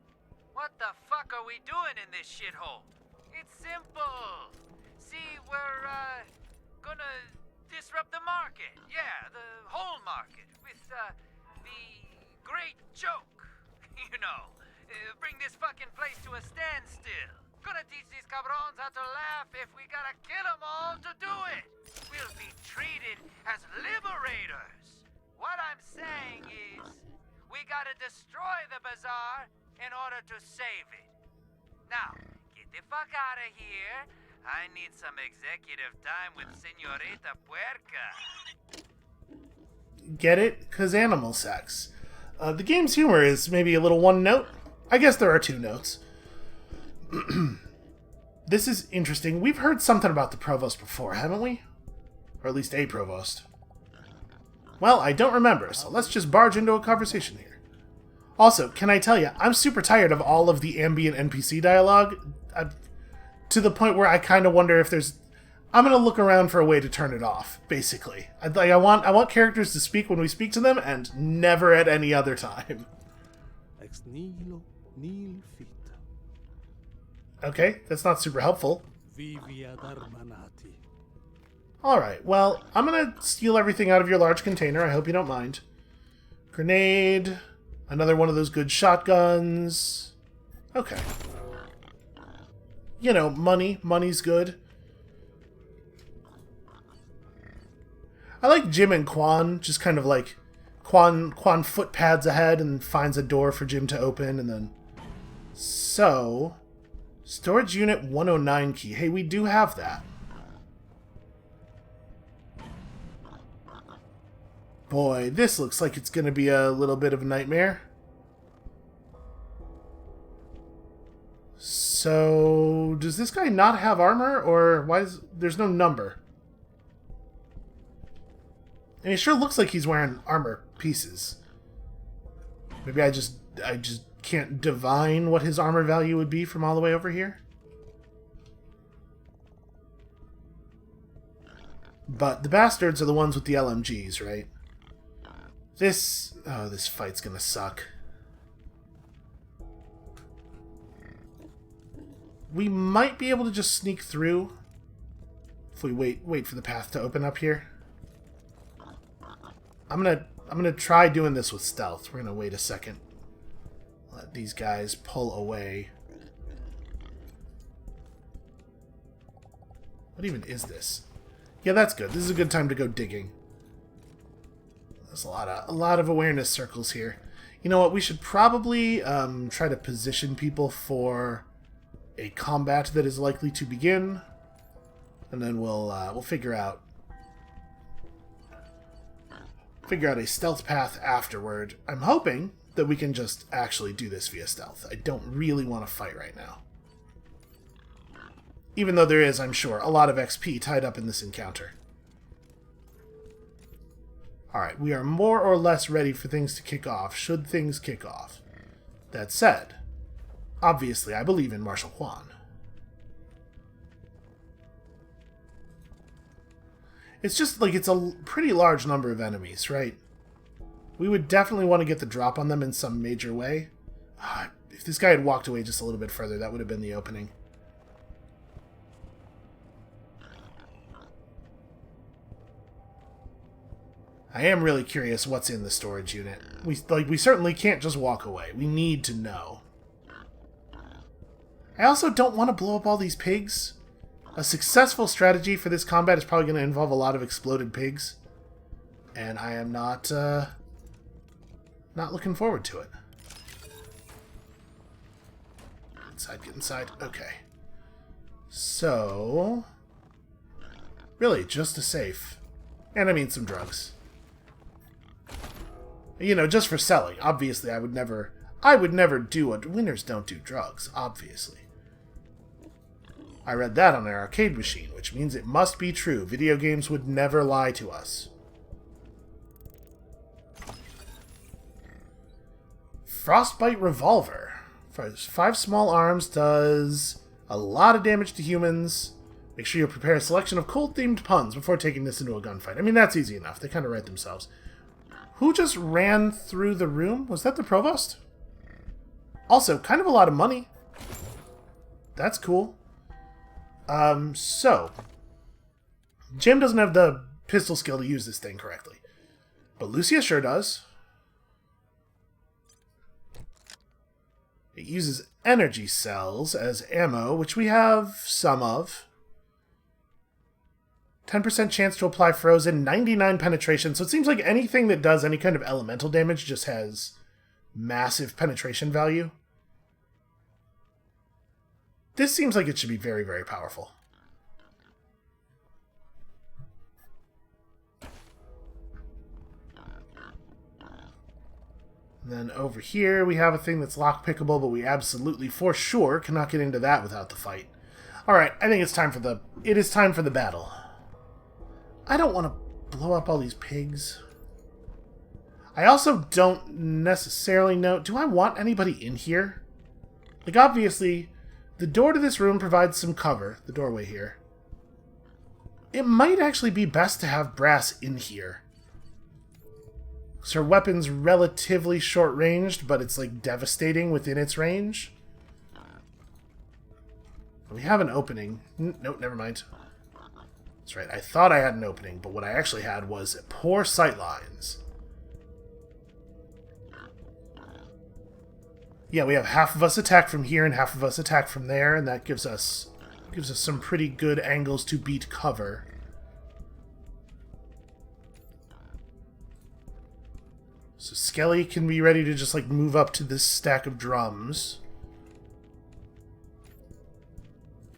what the fuck are we doing in this shithole? It's simple. See, we're, gonna disrupt the market. Yeah, the whole market. With, the great joke. You know, bring this fucking place to a standstill. Gonna teach these cabrons how to laugh if we gotta kill them all to do it. We'll be treated as liberators. What I'm saying is, we gotta destroy the bazaar in order to save it. Now, get the fuck out of here. I need some executive time with Senorita Puerca. Get it? 'Cause animal sex. The game's humor is maybe a little one note. I guess there are two notes. This is interesting. We've heard something about the provost before, haven't we? Or at least a provost. Well, I don't remember, so let's just barge into a conversation here. Also, can I tell you, I'm super tired of all of the ambient NPC dialogue, to the point where I kind of wonder if there's... I'm going to look around for a way to turn it off, basically. I want characters to speak when we speak to them, and never at any other time. Ex nihilo nihil fit. Okay, that's not super helpful. Vivia darmanati. Alright, well, I'm going to steal everything out of your large container. I hope you don't mind. Grenade. Another one of those good shotguns. Okay. You know, money. Money's good. I like Jim and Quan, just kind of like Quan footpads ahead and finds a door for Jim to open, and then... So... Storage unit 109 key. Hey, we do have that. Boy, this looks like it's going to be a little bit of a nightmare. So, does this guy not have armor, or why is there's no number? And he sure looks like he's wearing armor pieces. Maybe I just can't divine what his armor value would be from all the way over here. But the bastards are the ones with the LMGs, right? This fight's gonna suck. We might be able to just sneak through if we wait for the path to open up here. I'm gonna try doing this with stealth. We're gonna wait a second. Let these guys pull away. What even is this? Yeah, that's good. This is a good time to go digging. There's a lot of awareness circles here. You know what? We should probably try to position people for a combat that is likely to begin, and then we'll figure out a stealth path afterward. I'm hoping that we can just actually do this via stealth. I don't really want to fight right now. Even though there is, I'm sure, a lot of XP tied up in this encounter. Alright, we are more or less ready for things to kick off, should things kick off. That said, obviously I believe in Marshal Quan. It's just like it's a pretty large number of enemies, right? We would definitely want to get the drop on them in some major way. If this guy had walked away just a little bit further, that would have been the opening. I am really curious what's in the storage unit. We certainly can't just walk away. We need to know. I also don't want to blow up all these pigs. A successful strategy for this combat is probably going to involve a lot of exploded pigs. And I am not looking forward to it. Get inside. Okay. So... really, just a safe. And I mean some drugs. You know, just for selling. Obviously, I would never do what... Winners don't do drugs, obviously. I read that on an arcade machine, which means it must be true. Video games would never lie to us. Frostbite Revolver. 5 small arms does a lot of damage to humans, Make sure you prepare a selection of cold-themed puns before taking this into a gunfight. I mean, that's easy enough. They kind of write themselves. Who just ran through the room? Was that the provost? Also, kind of a lot of money. That's cool. So. Jim doesn't have the pistol skill to use this thing correctly. But Lucia sure does. It uses energy cells as ammo, which we have some of. 10% chance to apply frozen, 99 penetration. So it seems like anything that does any kind of elemental damage just has massive penetration value. This seems like it should be very, very powerful. And then over here we have a thing that's lockpickable, but we absolutely, for sure, cannot get into that without the fight. Alright, I think it's time for the battle. I don't want to blow up all these pigs. I also don't necessarily know... Do I want anybody in here? Like, obviously, the door to this room provides some cover. The doorway here. It might actually be best to have Brass in here. Because her weapon's relatively short-ranged, but it's, like, devastating within its range. We have an opening. Nope, never mind. That's right, I thought I had an opening, but what I actually had was poor sightlines. Yeah, we have half of us attack from here and half of us attack from there, and that gives us some pretty good angles to beat cover. So Skelly can be ready to just like move up to this stack of drums.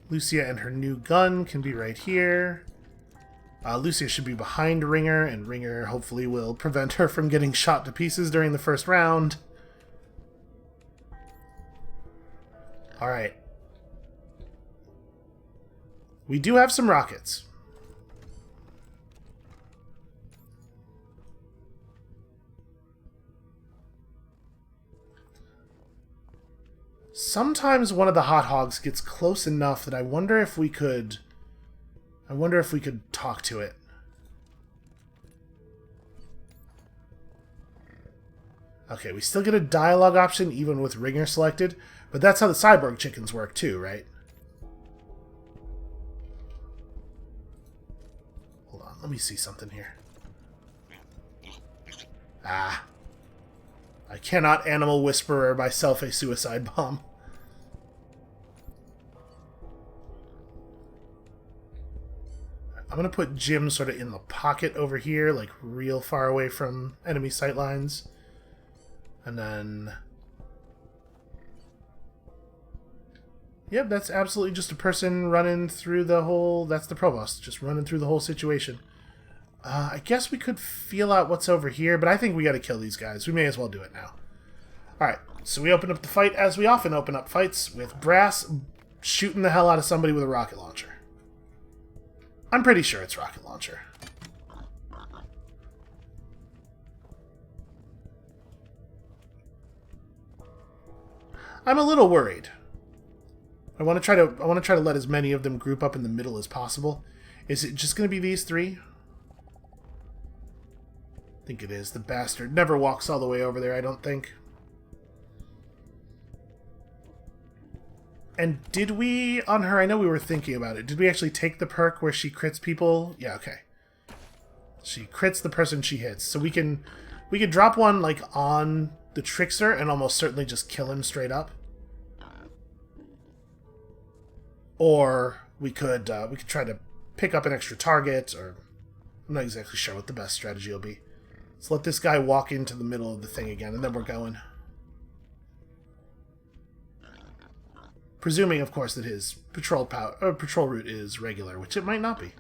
Lucia and her new gun can be right here. Lucia should be behind Ringer, and Ringer hopefully will prevent her from getting shot to pieces during the first round. Alright. We do have some rockets. Sometimes one of the hot hogs gets close enough that I wonder if we could talk to it. Okay, we still get a dialogue option even with Ringer selected, but that's how the cyborg chickens work too, right? Hold on, let me see something here. Ah. I cannot animal whisperer myself a suicide bomb. I'm going to put Jim sort of in the pocket over here, like real far away from enemy sightlines. And then... Yep, that's absolutely just a person running through the whole... That's the provost, just running through the whole situation. I guess we could feel out what's over here, but I think we got to kill these guys. We may as well do it now. Alright, so we open up the fight as we often open up fights, with Brass shooting the hell out of somebody with a rocket launcher. I'm pretty sure it's rocket launcher. I'm a little worried. I want to try to let as many of them group up in the middle as possible. Is it just going to be these three? I think it is. The bastard never walks all the way over there, I don't think. And did we, on her, I know we were thinking about it, did we actually take the perk where she crits people? Yeah, okay. She crits the person she hits. So we could drop one, like, on the Trickster and almost certainly just kill him straight up. Or we could try to pick up an extra target, or I'm not exactly sure what the best strategy will be. Let's let this guy walk into the middle of the thing again, and then we're going. Presuming, of course, that his patrol route is regular, which it might not be.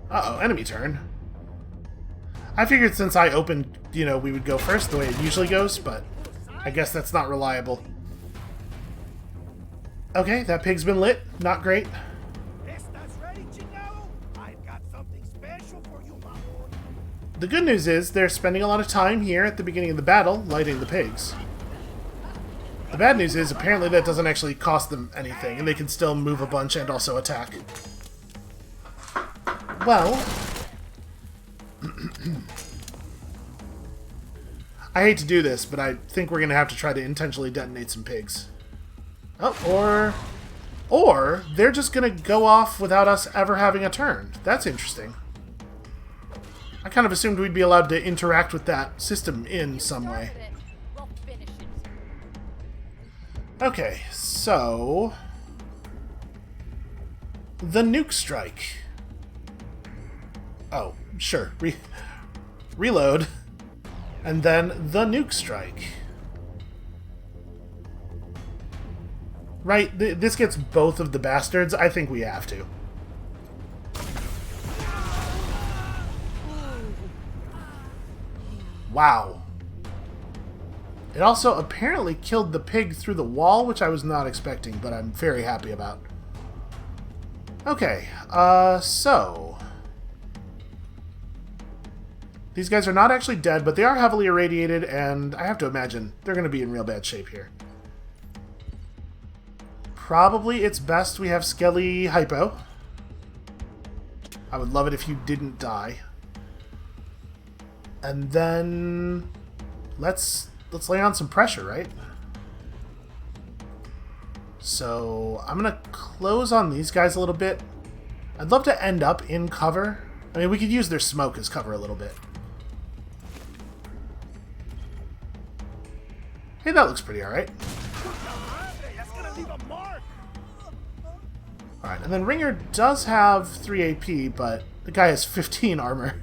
Uh-oh, enemy turn. I figured since I opened, we would go first the way it usually goes, but I guess that's not reliable. Okay, that pig's been lit. Not great. Ready, I've got something special. the good news is they're spending a lot of time here at the beginning of the battle lighting the pigs. The bad news is apparently that doesn't actually cost them anything, and they can still move a bunch and also attack. Well, I hate to do this, but I think we're going to have to try to intentionally detonate some pigs. Oh, or they're just going to go off without us ever having a turn. That's interesting. I kind of assumed we'd be allowed to interact with that system in some way. We'll finish it. Okay, so... the nuke strike. Oh, sure. Reload. And then the nuke strike. Right, this gets both of the bastards. I think we have to. Wow. It also apparently killed the pig through the wall, which I was not expecting, but I'm very happy about. Okay, so... these guys are not actually dead, but they are heavily irradiated, and I have to imagine they're going to be in real bad shape here. Probably it's best we have Skelly hypo. I would love it if you didn't die. And then let's lay on some pressure, right? So I'm gonna close on these guys a little bit. I'd love to end up in cover. I mean, we could use their smoke as cover a little bit. Hey, that looks pretty alright. Alright, and then Ringer does have 3 AP, but the guy has 15 armor.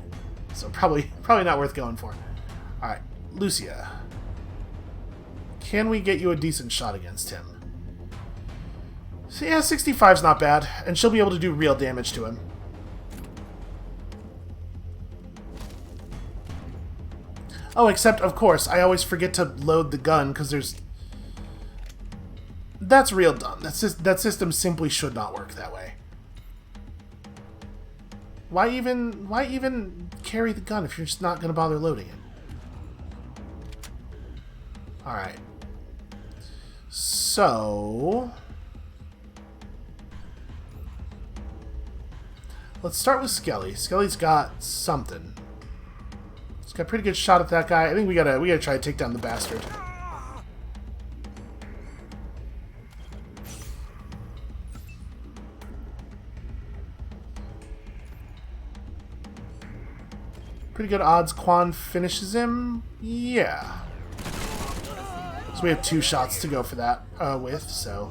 So probably not worth going for. Alright, Lucia. Can we get you a decent shot against him? So yeah, 65's not bad, and she'll be able to do real damage to him. Oh, except, of course, I always forget to load the gun, because there's... that's real dumb. That system simply should not work that way. Why even carry the gun if you're just not going to bother loading it? Alright. So... let's start with Skelly. Skelly's got something. He's got a pretty good shot at that guy. I think we gotta try to take down the bastard. Pretty good odds Quan finishes him. Yeah. So we have 2 shots to go for that with, so...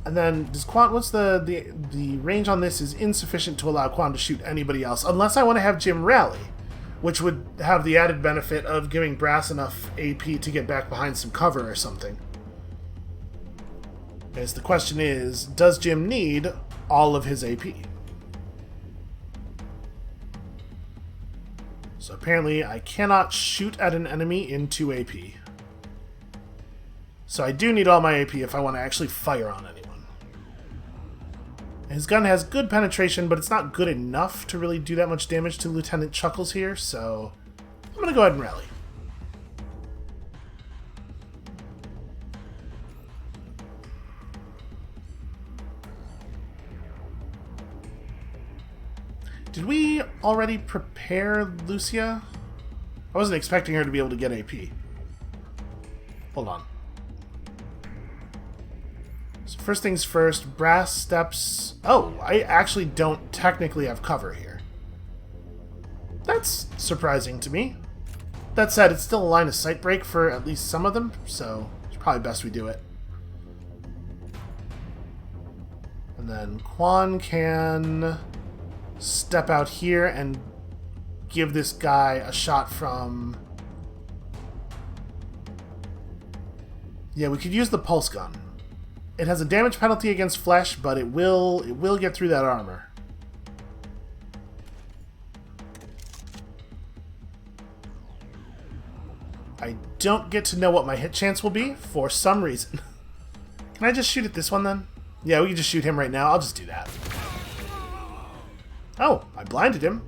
and then, does Quan... what's the range on this is insufficient to allow Quan to shoot anybody else, unless I want to have Jim rally, which would have the added benefit of giving Brass enough AP to get back behind some cover or something. As the question is, does Jim need all of his AP? So apparently I cannot shoot at an enemy in 2 AP. So I do need all my AP if I want to actually fire on anyone. His gun has good penetration, but it's not good enough to really do that much damage to Lieutenant Chuckles here, so I'm going to go ahead and rally. Did we already prepare Lucia? I wasn't expecting her to be able to get AP. Hold on. So first things first, Brass steps... oh, I actually don't technically have cover here. That's surprising to me. That said, it's still a line of sight break for at least some of them, so it's probably best we do it. And then Quan can step out here and give this guy a shot from... yeah, we could use the pulse gun. It has a damage penalty against flesh, but it will get through that armor. I don't get to know what my hit chance will be for some reason. Can I just shoot at this one then? Yeah, we can just shoot him right now. I'll just do that. Oh, I blinded him.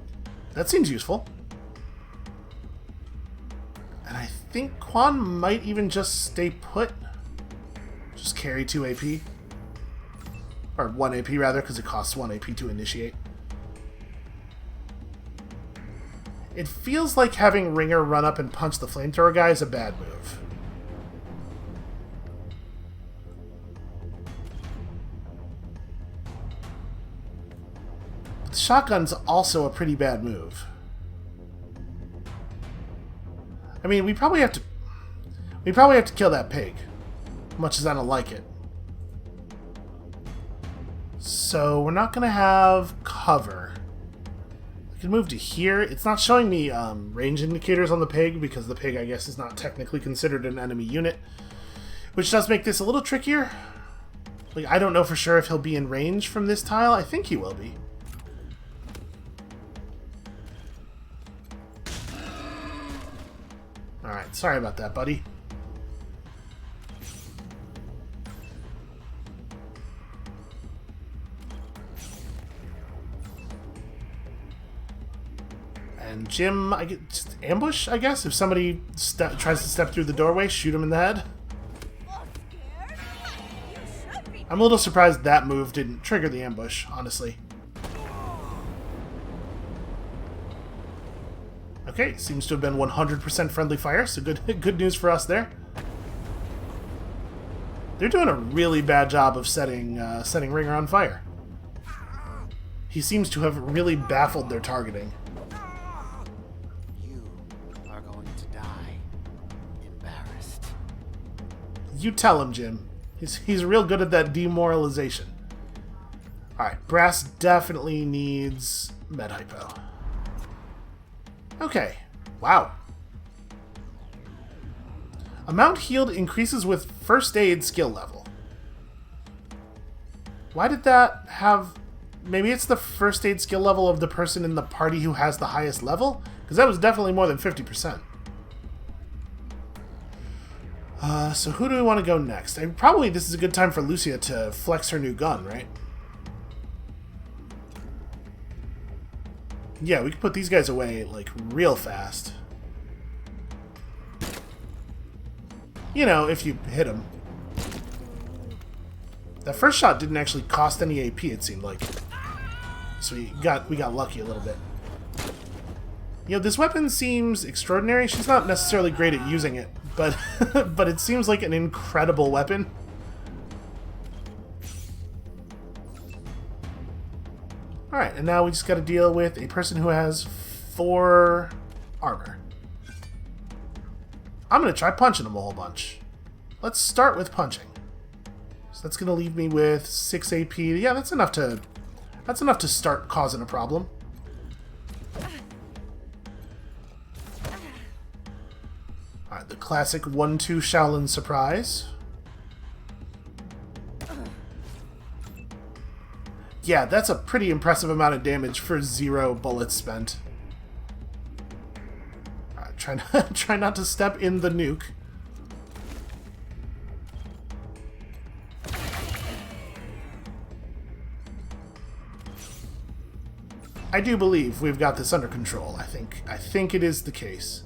That seems useful. And I think Quan might even just stay put. Just carry 2 AP. Or 1 AP rather, because it costs 1 AP to initiate. It feels like having Ringer run up and punch the flamethrower guy is a bad move. The shotgun's also a pretty bad move. I mean, we probably have to kill that pig, much as I don't like it. So we're not gonna have cover. I can move to here. It's not showing me range indicators on the pig because the pig, I guess, is not technically considered an enemy unit, which does make this a little trickier. Like, I don't know for sure if he'll be in range from this tile. I think he will be. Alright, sorry about that, buddy. And Jim, I get just ambush, I guess? If somebody tries to step through the doorway, shoot him in the head. I'm a little surprised that move didn't trigger the ambush, honestly. Okay, seems to have been 100% friendly fire, so good news for us there. They're doing a really bad job of setting Ringer on fire. He seems to have really baffled their targeting. You are going to die embarrassed. You tell him, Jim. He's real good at that demoralization. Alright, Brass definitely needs med hypo. Okay. Wow. Amount healed increases with first aid skill level. Why did that have... Maybe it's the first aid skill level of the person in the party who has the highest level? Because that was definitely more than 50%. So who do we want to go next? Probably this is a good time for Lucia to flex her new gun, right? Yeah, we can put these guys away, like, real fast. You know, if you hit them. That first shot didn't actually cost any AP, it seemed like. So we got lucky a little bit. You know, this weapon seems extraordinary. She's not necessarily great at using it, but but it seems like an incredible weapon. Alright, and now we just gotta deal with a person who has 4 armor. I'm gonna try punching them a whole bunch. Let's start with punching. So that's gonna leave me with 6 AP. Yeah, that's enough to start causing a problem. Alright, the classic 1-2 Shaolin surprise. Yeah, that's a pretty impressive amount of damage for 0 bullets spent. Alright, try not to step in the nuke. I do believe we've got this under control. I think it is the case.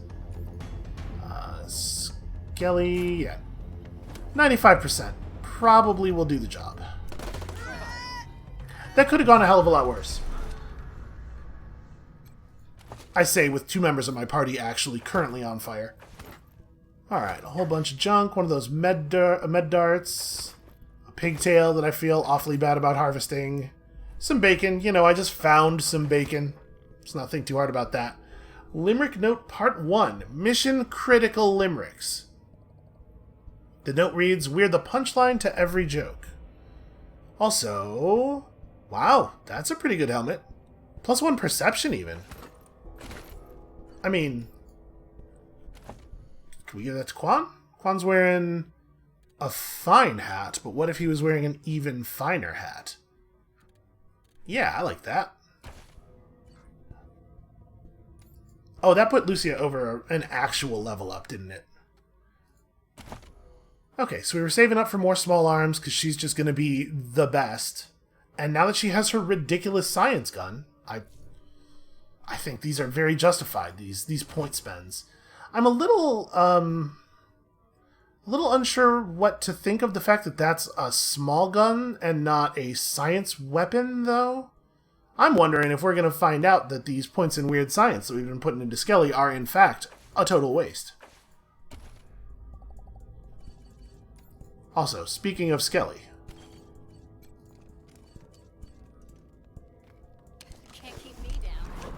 Skelly, yeah. 95%. Probably will do the job. That could have gone a hell of a lot worse. I say with 2 members of my party actually currently on fire. Alright, a whole bunch of junk. One of those med darts. A pigtail that I feel awfully bad about harvesting. Some bacon. You know, I just found some bacon. Let's not think too hard about that. Limerick Note Part 1. Mission Critical Limericks. The note reads, "We're the punchline to every joke." Also... Wow, that's a pretty good helmet. +1 perception, even. I mean... Can we give that to Quan? Quan's wearing a fine hat, but what if he was wearing an even finer hat? Yeah, I like that. Oh, that put Lucia over an actual level up, didn't it? Okay, so we were saving up for more small arms because she's just going to be the best. And now that she has her ridiculous science gun, I I think these are very justified, these point spends. I'm a little unsure what to think of the fact that that's a small gun and not a science weapon, though. I'm wondering if we're going to find out that these points in weird science that we've been putting into Skelly are, in fact, a total waste. Also, speaking of Skelly... Can't keep me down.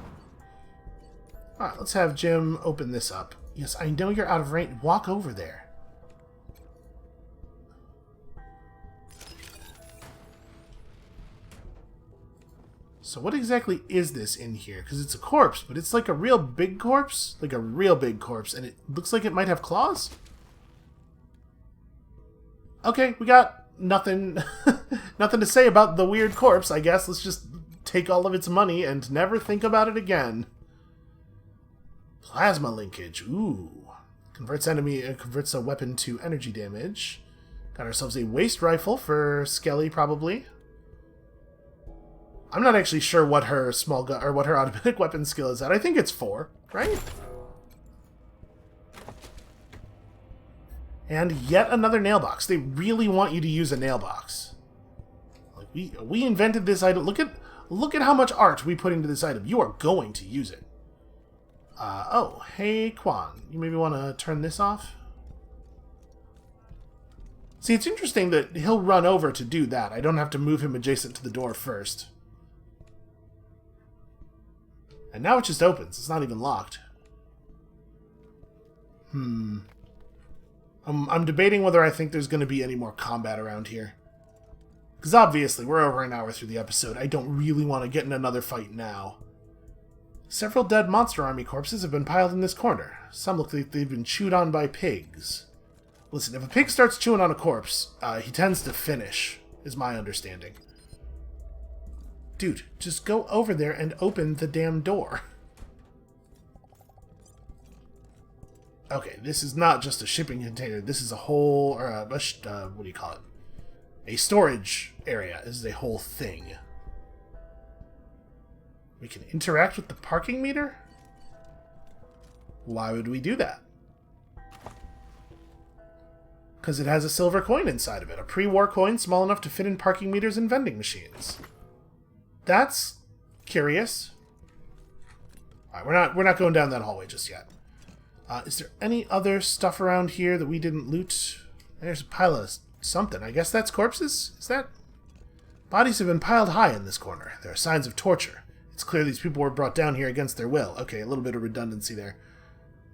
Alright, let's have Jim open this up. Yes, I know you're out of range. Walk over there. So what exactly is this in here? Because it's a corpse, but it's like a real big corpse. Like a real big corpse, and it looks like it might have claws? Okay, we got nothing nothing to say about the weird corpse, I guess. Let's just take all of its money and never think about it again. Plasma linkage. Ooh. Converts a weapon to energy damage. Got ourselves a waste rifle for Skelly, probably. I'm not actually sure what her small gun or what her automatic weapon skill is at. I think it's 4, right? And yet another nail box. They really want you to use a nail box. Like we invented this item. Look at how much art we put into this item. You are going to use it. Oh, hey Quan, you maybe want to turn this off? See, it's interesting that he'll run over to do that. I don't have to move him adjacent to the door first. And now it just opens. It's not even locked. I'm debating whether I think there's going to be any more combat around here. Because obviously, we're over an hour through the episode. I don't really want to get in another fight now. Several dead monster army corpses have been piled in this corner. Some look like they've been chewed on by pigs. Listen, if a pig starts chewing on a corpse, he tends to finish, is my understanding. Dude, just go over there and open the damn door. Okay, this is not just a shipping container. This is a whole, or what do you call it? A storage area. This is a whole thing. We can interact with the parking meter? Why would we do that? Because it has a silver coin inside of it. A pre-war coin small enough to fit in parking meters and vending machines. That's curious. Alright, we're not going down that hallway just yet. Is there any other stuff around here that we didn't loot? There's a pile of something. I guess that's corpses? Is that... Bodies have been piled high in this corner. There are signs of torture. It's clear these people were brought down here against their will. Okay, a little bit of redundancy there.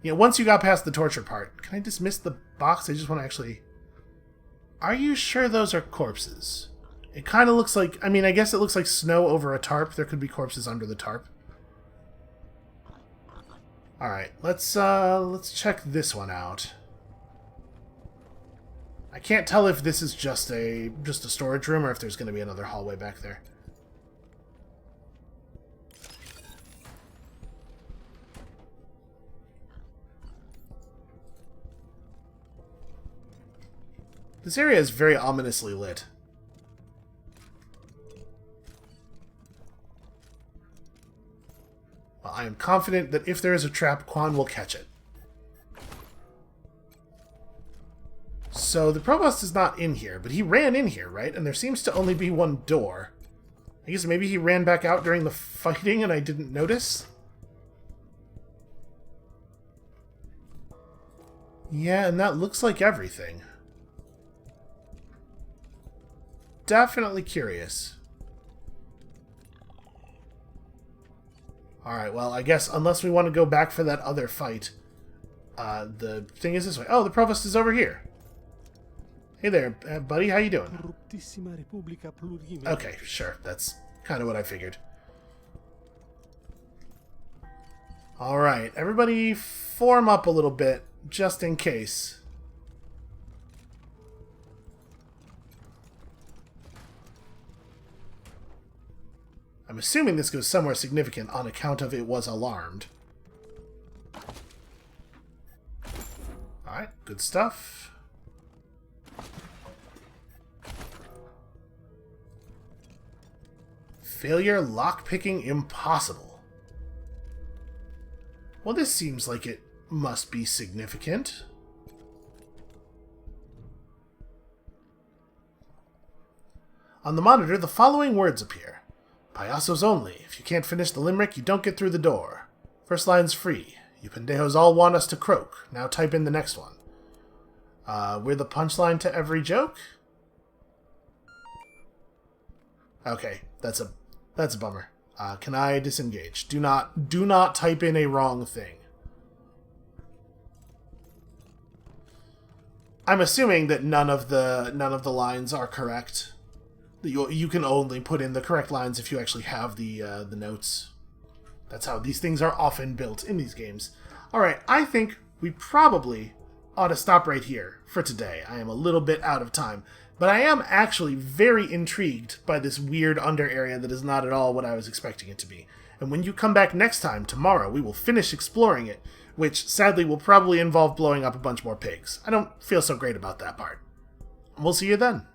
You know, once you got past the torture part, can I dismiss the box? I just want to actually... Are you sure those are corpses? It kind of looks like... I mean, I guess it looks like snow over a tarp. There could be corpses under the tarp. Alright, let's check this one out. I can't tell if this is just a storage room or if there's going to be another hallway back there. This area is very ominously lit. Well, I am confident that if there is a trap, Quan will catch it. So the provost is not in here, but he ran in here, right? And there seems to only be one door. I guess maybe he ran back out during the fighting and I didn't notice? Yeah, and that looks like everything. Definitely curious. Alright, well, I guess unless we want to go back for that other fight, the thing is this way. Oh, the provost is over here. Hey there, buddy, how you doing? Okay, sure, that's kind of what I figured. Alright, everybody form up a little bit, just in case. I'm assuming this goes somewhere significant on account of it was alarmed. Alright, good stuff. Failure lockpicking impossible. Well, this seems like it must be significant. On the monitor, the following words appear. Payasos only. If you can't finish the limerick, you don't get through the door. First line's free. You pendejos all want us to croak. Now type in the next one. We're the punchline to every joke? Okay, that's a bummer. Can I disengage? Do not type in a wrong thing. I'm assuming that none of the lines are correct. You can only put in the correct lines if you actually have the notes. That's how these things are often built in these games. Alright, I think we probably ought to stop right here for today. I am a little bit out of time, but I am actually very intrigued by this weird under area that is not at all what I was expecting it to be. And when you come back next time, tomorrow, we will finish exploring it, which sadly will probably involve blowing up a bunch more pigs. I don't feel so great about that part. We'll see you then.